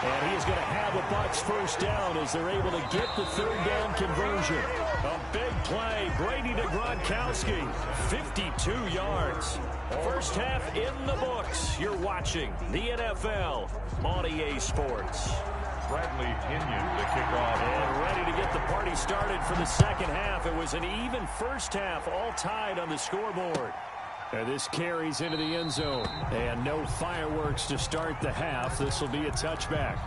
And he's going to have a Bucs first down as they're able to get the third down conversion. A big play. Brady to Gronkowski. 52 yards. First half in the books. You're watching the NFL on EA Sports. Bradley Kenyon to kick off. And ready to get the party started for the second half. It was an even first half, all tied on the scoreboard. And this carries into the end zone. And no fireworks to start the half. This will be a touchback.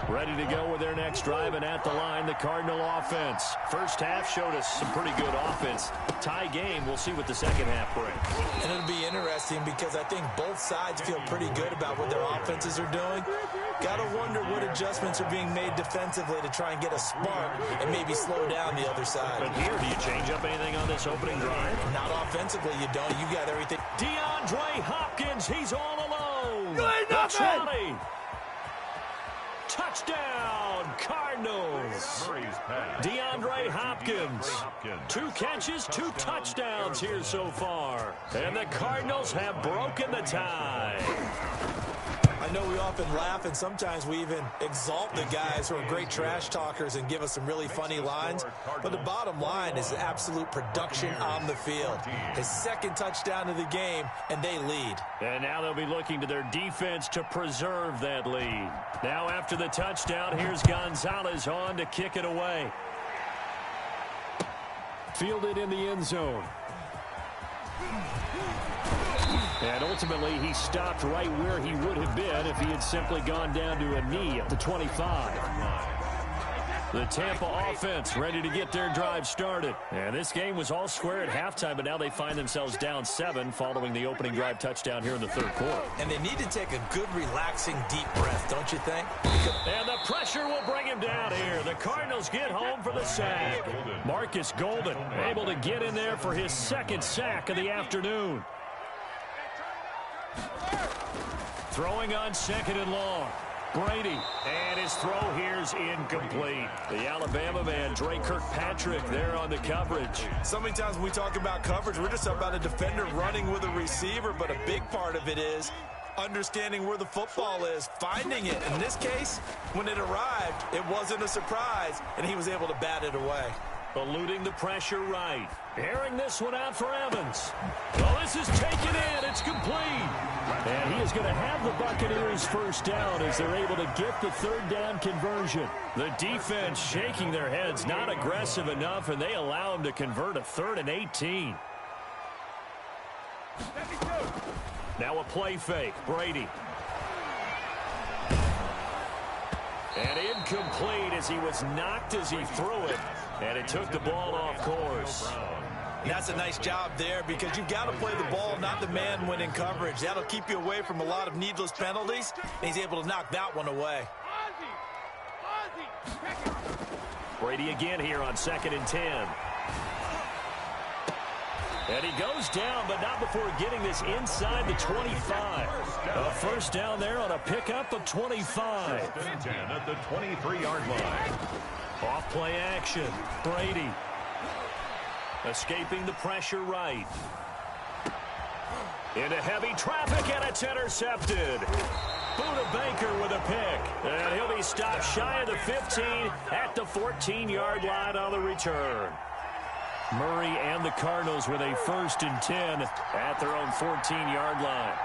Ready to go with their next drive, and at the line, the Cardinal offense. First half showed us some pretty good offense. Tie game, we'll see what the second half brings. And it'll be interesting because I think both sides feel pretty good about what their offenses are doing. Got to wonder what adjustments are being made defensively to try and get a spark and maybe slow down the other side. But here, do you change up anything on this opening drive? Not offensively, you don't. You got everything. DeAndre Hopkins, he's all alone. That's right. Touchdown, Cardinals. DeAndre Hopkins. 2 catches, 2 touchdowns here so far. And the Cardinals have broken the tie. I know we often laugh, and sometimes we even exalt the guys who are great trash talkers and give us some really funny lines. But the bottom line is absolute production on the field. His second touchdown of the game, and they lead. And now they'll be looking to their defense to preserve that lead. Now after the touchdown, here's Gonzalez on to kick it away. Fielded in the end zone. And ultimately, he stopped right where he would have been if he had simply gone down to a knee at the 25. The Tampa offense ready to get their drive started. And this game was all square at halftime, but now they find themselves down 7 following the opening drive touchdown here in the third quarter. And they need to take a good, relaxing, deep breath, don't you think? And the pressure will bring him down here. The Cardinals get home for the sack. Marcus Golden able to get in there for his second sack of the afternoon. Throwing on second and long. Brady, and his throw here's incomplete. The Alabama man, Dre Kirkpatrick, there on the coverage. So many times when we talk about coverage, we're just about a defender running with a receiver, but a big part of it is understanding where the football is, finding it. In this case, when it arrived, it wasn't a surprise, and he was able to bat it away. Eluding the pressure right. Airing this one out for Evans. Well, this is taken in. It's complete. And he is going to have the Buccaneers first down as they're able to get the third down conversion. The defense shaking their heads, not aggressive enough, and they allow him to convert a 3rd and 18. Now a play fake. Brady. And incomplete as he was knocked as he threw it. And it took the ball off course. That's a nice job there because you've got to play the ball, not the man when in coverage. That'll keep you away from a lot of needless penalties, and he's able to knock that one away. Brady again here on 2nd and 10. And he goes down, but not before getting this inside the 25. A first down there on a pickup of 25. 10 at the 23-yard line. Off play action. Brady. Escaping the pressure right. Into heavy traffic, and it's intercepted. Buda Baker with a pick. And he'll be stopped shy of the 15 at the 14-yard line on the return. Murray and the Cardinals with a 1st and 10 at their own 14-yard line.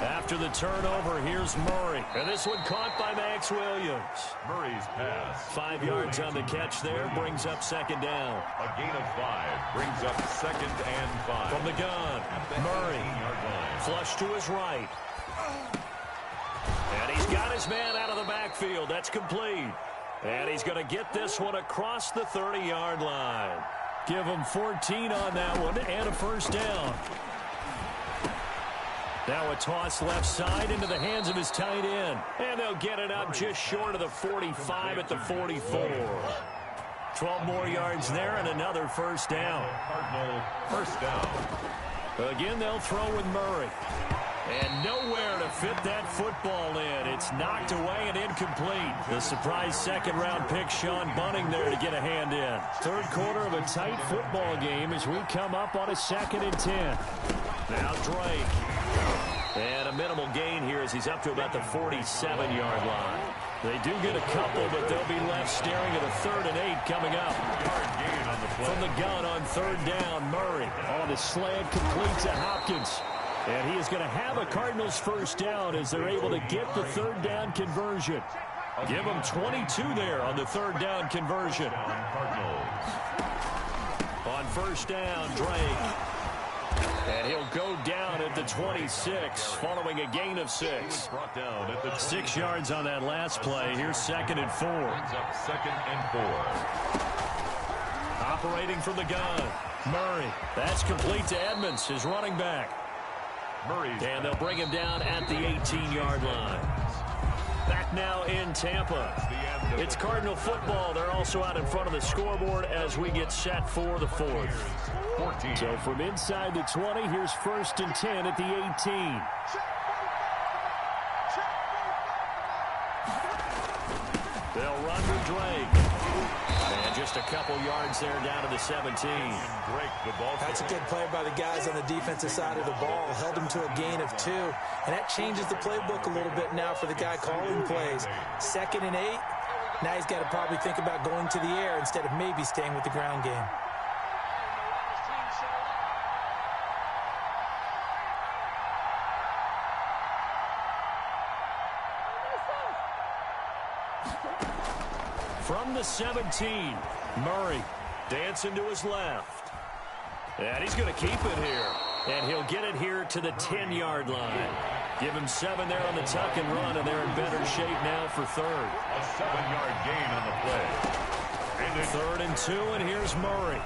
After the turnover, here's Murray. And this one caught by Max Williams. Murray's pass. 5 yards on the catch there, brings up 2nd down. A gain of 5 brings up 2nd and 5. From the gun, Murray. Flush to his right. And he's got his man out of the backfield. That's complete. And he's going to get this one across the 30-yard line. Give him 14 on that one and a first down. Now a toss left side into the hands of his tight end. And they'll get it up just short of the 45 at the 44. 12 more yards there and another first down. Cardinal first down. Again, they'll throw with Murray. And nowhere to fit that football in. It's knocked away and incomplete. The surprise second-round pick, Sean Bunting, there to get a hand in. Third quarter of a tight football game as we come up on a 2nd and 10. Now Drake. And a minimal gain here as he's up to about the 47-yard line. They do get a couple, but they'll be left staring at a 3rd and 8 coming up. From the gun on 3rd down, Murray on the slant, complete to Hopkins. And he is going to have a Cardinals first down as they're able to get the 3rd down conversion. Give them 22 there on the 3rd down conversion. On first down, Drake. And he'll go down at the 26 following a gain of 6. 6 yards on that last play. Here's 2nd and 4. Brings up 2nd and 4. Operating from the gun. Murray. That's complete to Edmonds, his running back. And they'll bring him down at the 18-yard line. Back now in Tampa. It's Cardinal football. They're also out in front of the scoreboard as we get set for the 4th. So from inside the 20, here's 1st and 10 at the 18. They'll run with Drake. And just a couple yards there down to the 17. That's a good play by the guys on the defensive side of the ball. Held them to a gain of 2. And that changes the playbook a little bit now for the guy calling plays. 2nd and 8. Now he's got to probably think about going to the air instead of maybe staying with the ground game. From the 17, Murray dancing to his left. And he's going to keep it here. And he'll get it here to the 10-yard line. Give him 7 there on the tuck and run, and they're in better shape now for 3rd. A 7-yard gain on the play. And 3rd and 2, and here's Murray.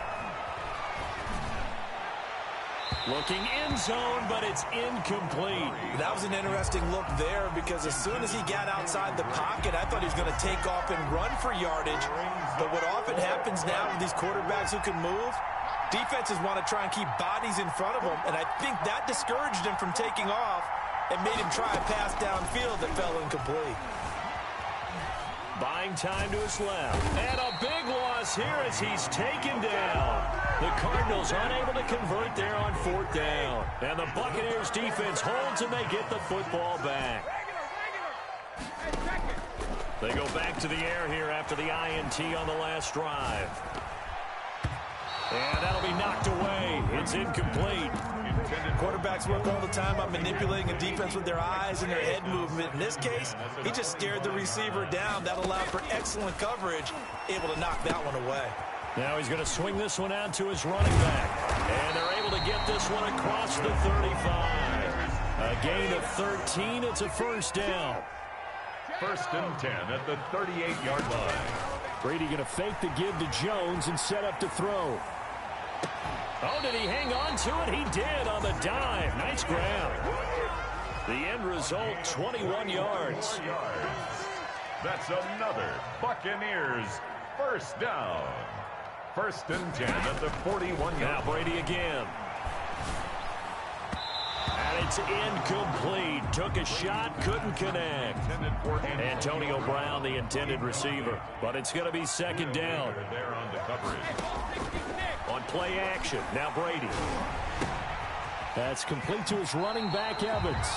Looking end zone, but it's incomplete. That was an interesting look there because as soon as he got outside the pocket, I thought he was going to take off and run for yardage. But what often happens now with these quarterbacks who can move, defenses want to try and keep bodies in front of them, and I think that discouraged him from taking off and made him try a pass downfield that fell incomplete. Buying time to his left. And a big loss here as he's taken down. The Cardinals unable to convert there on 4th down. And the Buccaneers defense holds and they get the football back. They go back to the air here after the INT on the last drive. And that'll be knocked away. It's incomplete. Quarterbacks work all the time on manipulating a defense with their eyes and their head movement. In this case, he just stared the receiver down. That allowed for excellent coverage, able to knock that one away. Now he's going to swing this one out to his running back. And they're able to get this one across the 35. A gain of 13. It's a 1st down. 1st and 10 at the 38-yard line. Brady going to fake the give to Jones and set up to throw. Oh, did he hang on to it? He did on the dive. Nice grab. The end result, 21 yards. That's another Buccaneers 1st down. 1st and 10 at the 41-yard line. Now Brady again. And it's incomplete. Took a shot, couldn't connect. Antonio Brown, the intended receiver. But it's going to be 2nd down. There on the coverage. On play action, now Brady. That's complete to his running back, Evans.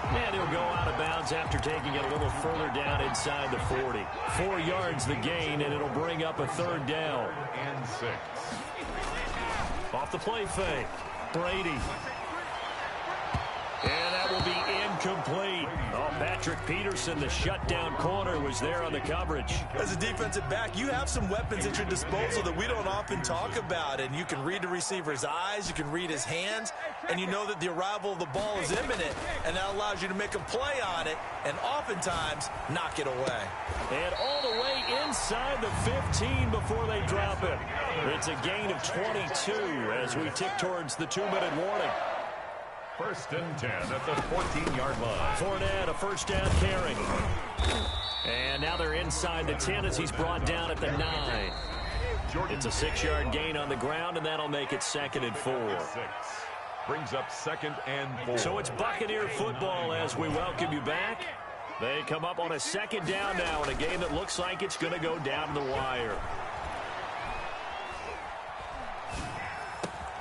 And he'll go out of bounds after taking it a little further down inside the 40. 4 yards the gain, and it'll bring up a 3rd down. And 6. Off the play fake, Brady. And that will be incomplete. Oh, Patrick Peterson, the shutdown corner, was there on the coverage. As a defensive back, you have some weapons at your disposal that we don't often talk about. And you can read the receiver's eyes, you can read his hands, and you know that the arrival of the ball is imminent. And that allows you to make a play on it and oftentimes knock it away. And all the way inside the 15 before they drop it. It's a gain of 22 as we tick towards the 2-minute warning. 1st and 10 at the 14-yard line. Fournette, a 1st down carry. And now they're inside the 10 as he's brought down at the 9. It's a 6-yard gain on the ground, and that'll make it 2nd and 4. Brings up 2nd and 4. So it's Buccaneer football as we welcome you back. They come up on a 2nd down now in a game that looks like it's going to go down the wire.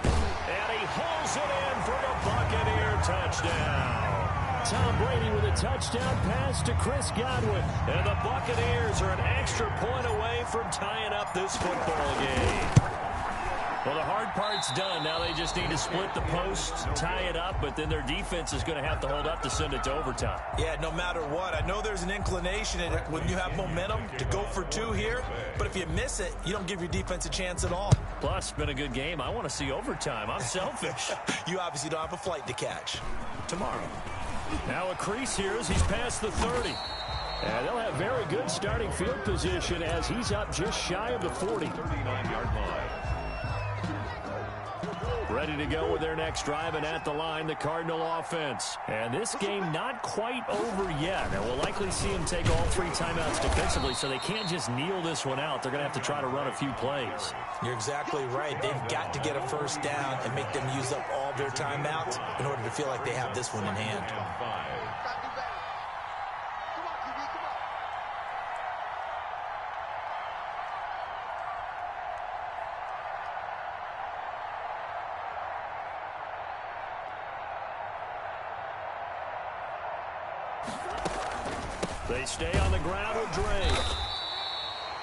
And he holds it in for the Buccaneer touchdown. Tom Brady with a touchdown pass to Chris Godwin. And the Buccaneers are an extra point away from tying up this football game. Well, the hard part's done. Now they just need to split the post, tie it up, but then their defense is going to have to hold up to send it to overtime. Yeah, no matter what. I know there's an inclination when you have momentum to go for two here, but if you miss it, you don't give your defense a chance at all. Plus, it's been a good game. I want to see overtime. I'm selfish. You obviously don't have a flight to catch. Tomorrow. Now a crease here as he's past the 30. And they'll have very good starting field position as he's up just shy of the 40. 39-yard line. Ready to go with their next drive, and at the line, the Cardinal offense. And this game not quite over yet. And we'll likely see them take all 3 timeouts defensively, so they can't just kneel this one out. They're going to have to try to run a few plays. You're exactly right. They've got to get a first down and make them use up all their timeouts in order to feel like they have this one in hand. They stay on the ground with Drake.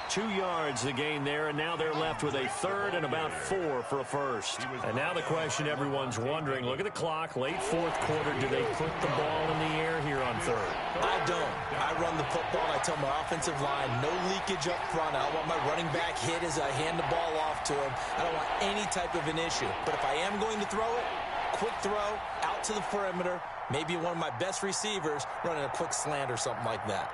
2 yards the gain there, and now they're left with a third and about 4 for a first. And now the question everyone's wondering, look at the clock, late fourth quarter, do they put the ball in the air here on third? I don't. I run the football. I tell my offensive line, no leakage up front. I don't want my running back hit as I hand the ball off to him. I don't want any type of an issue. But if I am going to throw it, quick throw, out to the perimeter, maybe one of my best receivers running a quick slant or something like that.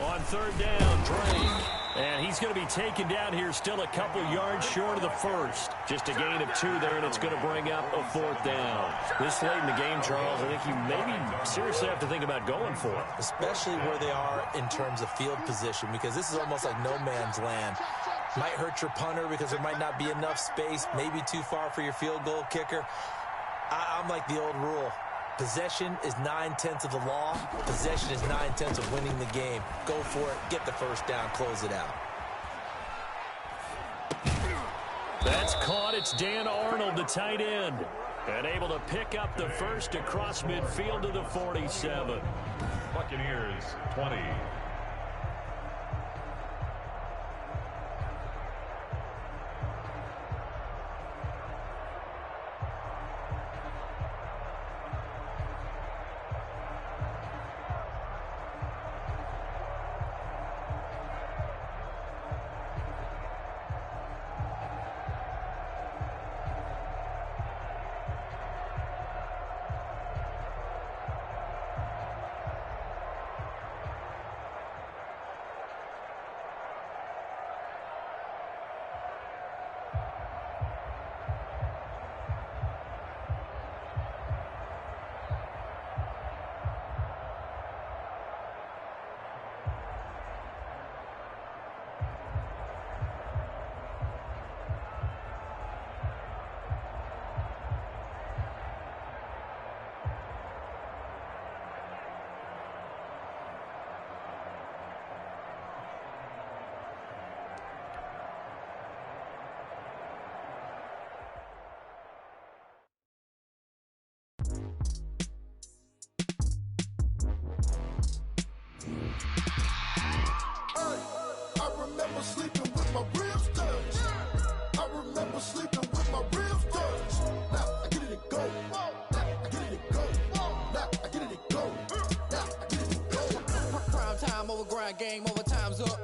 On third down, Drake. And he's going to be taken down here, still a couple yards short of the first. Just a gain of 2 there, and it's going to bring up a 4th down. This late in the game, Charles, I think you maybe seriously have to think about going for it. Especially where they are in terms of field position, because this is almost like no man's land. Might hurt your punter because there might not be enough space, maybe too far for your field goal kicker. I'm like the old rule. Possession is 9/10 of the law. Possession is 9/10 of winning the game. Go for it. Get the first down. Close it out. That's caught. It's Dan Arnold, the tight end. And able to pick up the first across midfield to the 47. Buccaneers 20. Sleeping with my ribs touched. I remember sleeping with my ribs touched. Now I get it and go. Now I get it and go. Now I get it and go. Now I get it and go. Prime time over grind game, over time's up.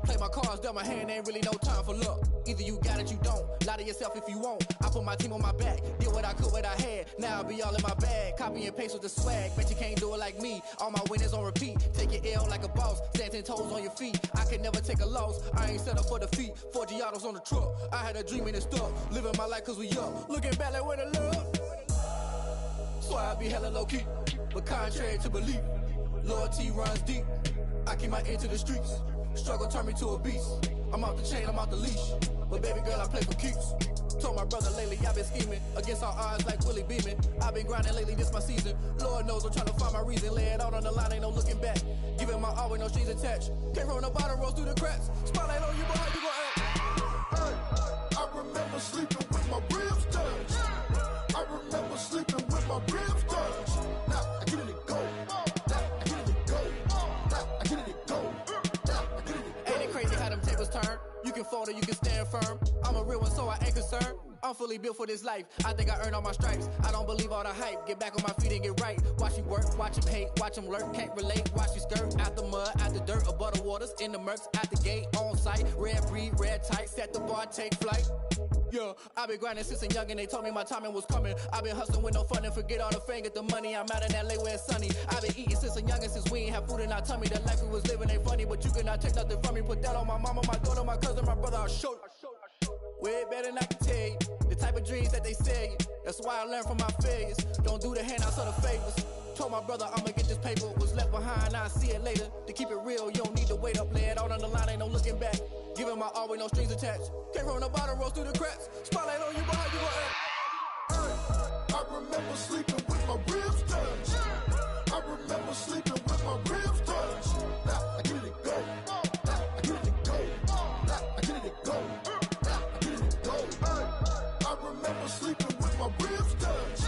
Play my cards, dealt my hand, ain't really no time for luck. Either you got it, you don't. Lie to yourself if you won't. I put my team on my back, did what I could, what I had. Now I be all in my bag, copy and paste with the swag. Bet you can't do it like me. All my winners on repeat. Take your L like a boss, stand 10 toes on your feet. I can never take a loss. I ain't set up for defeat. 4 Giottos on the truck. I had a dream and it stuck. Living my life cause we up. Looking back like where the love. So I be hella low key, but contrary to belief, loyalty runs deep. I keep my ear to the streets. Struggle turned me to a beast. I'm off the chain, I'm off the leash. But baby girl, I play for keeps. Told my brother lately I've been scheming against all odds like Willie Beeman. I've been grinding lately, this my season. Lord knows I'm trying to find my reason. Lay it out on the line, ain't no looking back. Giving my all with no strings attached. Can't roll no bottom, rolls through the cracks. Spotlight on you, boy, how you gon' act? Hey, I remember sleeping with my ribs touched. I remember sleeping with my ribs touched. Now I get it and go. Now I get it and go. Now I get it and go. I'm fully built for this life. I think I earned all my stripes. I don't believe all the hype. Get back on my feet and get right. Watch you work, watch him hate, watch him lurk. Can't relate, watch you skirt. Out the mud, out the dirt, above the waters, in the murks, out the gate, on site. Red breed, red tight, set the bar, take flight. Yeah, I been grinding since a young and they told me my timing was coming. I been hustling with no fun and forget all the fame, get the money. I'm out in LA where it's sunny. I been eating since a young and since we ain't have food in our tummy. The life we was living ain't funny, but you cannot take nothing from me. Put that on my mama, my daughter, my cousin, my brother, I'll show you. Way better than I can tell you. The type of dreams that they sell you. That's why I learned from my failures. Don't do the handouts or the favors. Told my brother I'ma get this paper. Was left behind, I'll see it later. To keep it real, you don't need to wait up. Lay it out on the line, ain't no looking back. Giving my all with no strings attached. Came from the bottom, rose through the cracks. Spotlight on you, but how you gon' act? I remember sleeping with my ribs touched. I remember sleeping with my ribs touched. Now I get it go. Now I get it go. Now I get it go. Now I get it go. I remember sleeping with my ribs touched.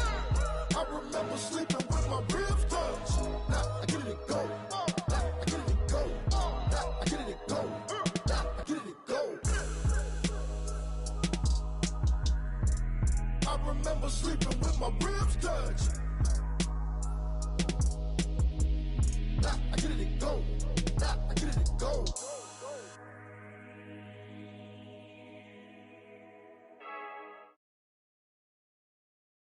I remember sleeping with my ribs touched. Now I get it go. Now I get it go. Now I get it go. Now I get it go. I remember sleeping with my ribs touched. Now I get it go.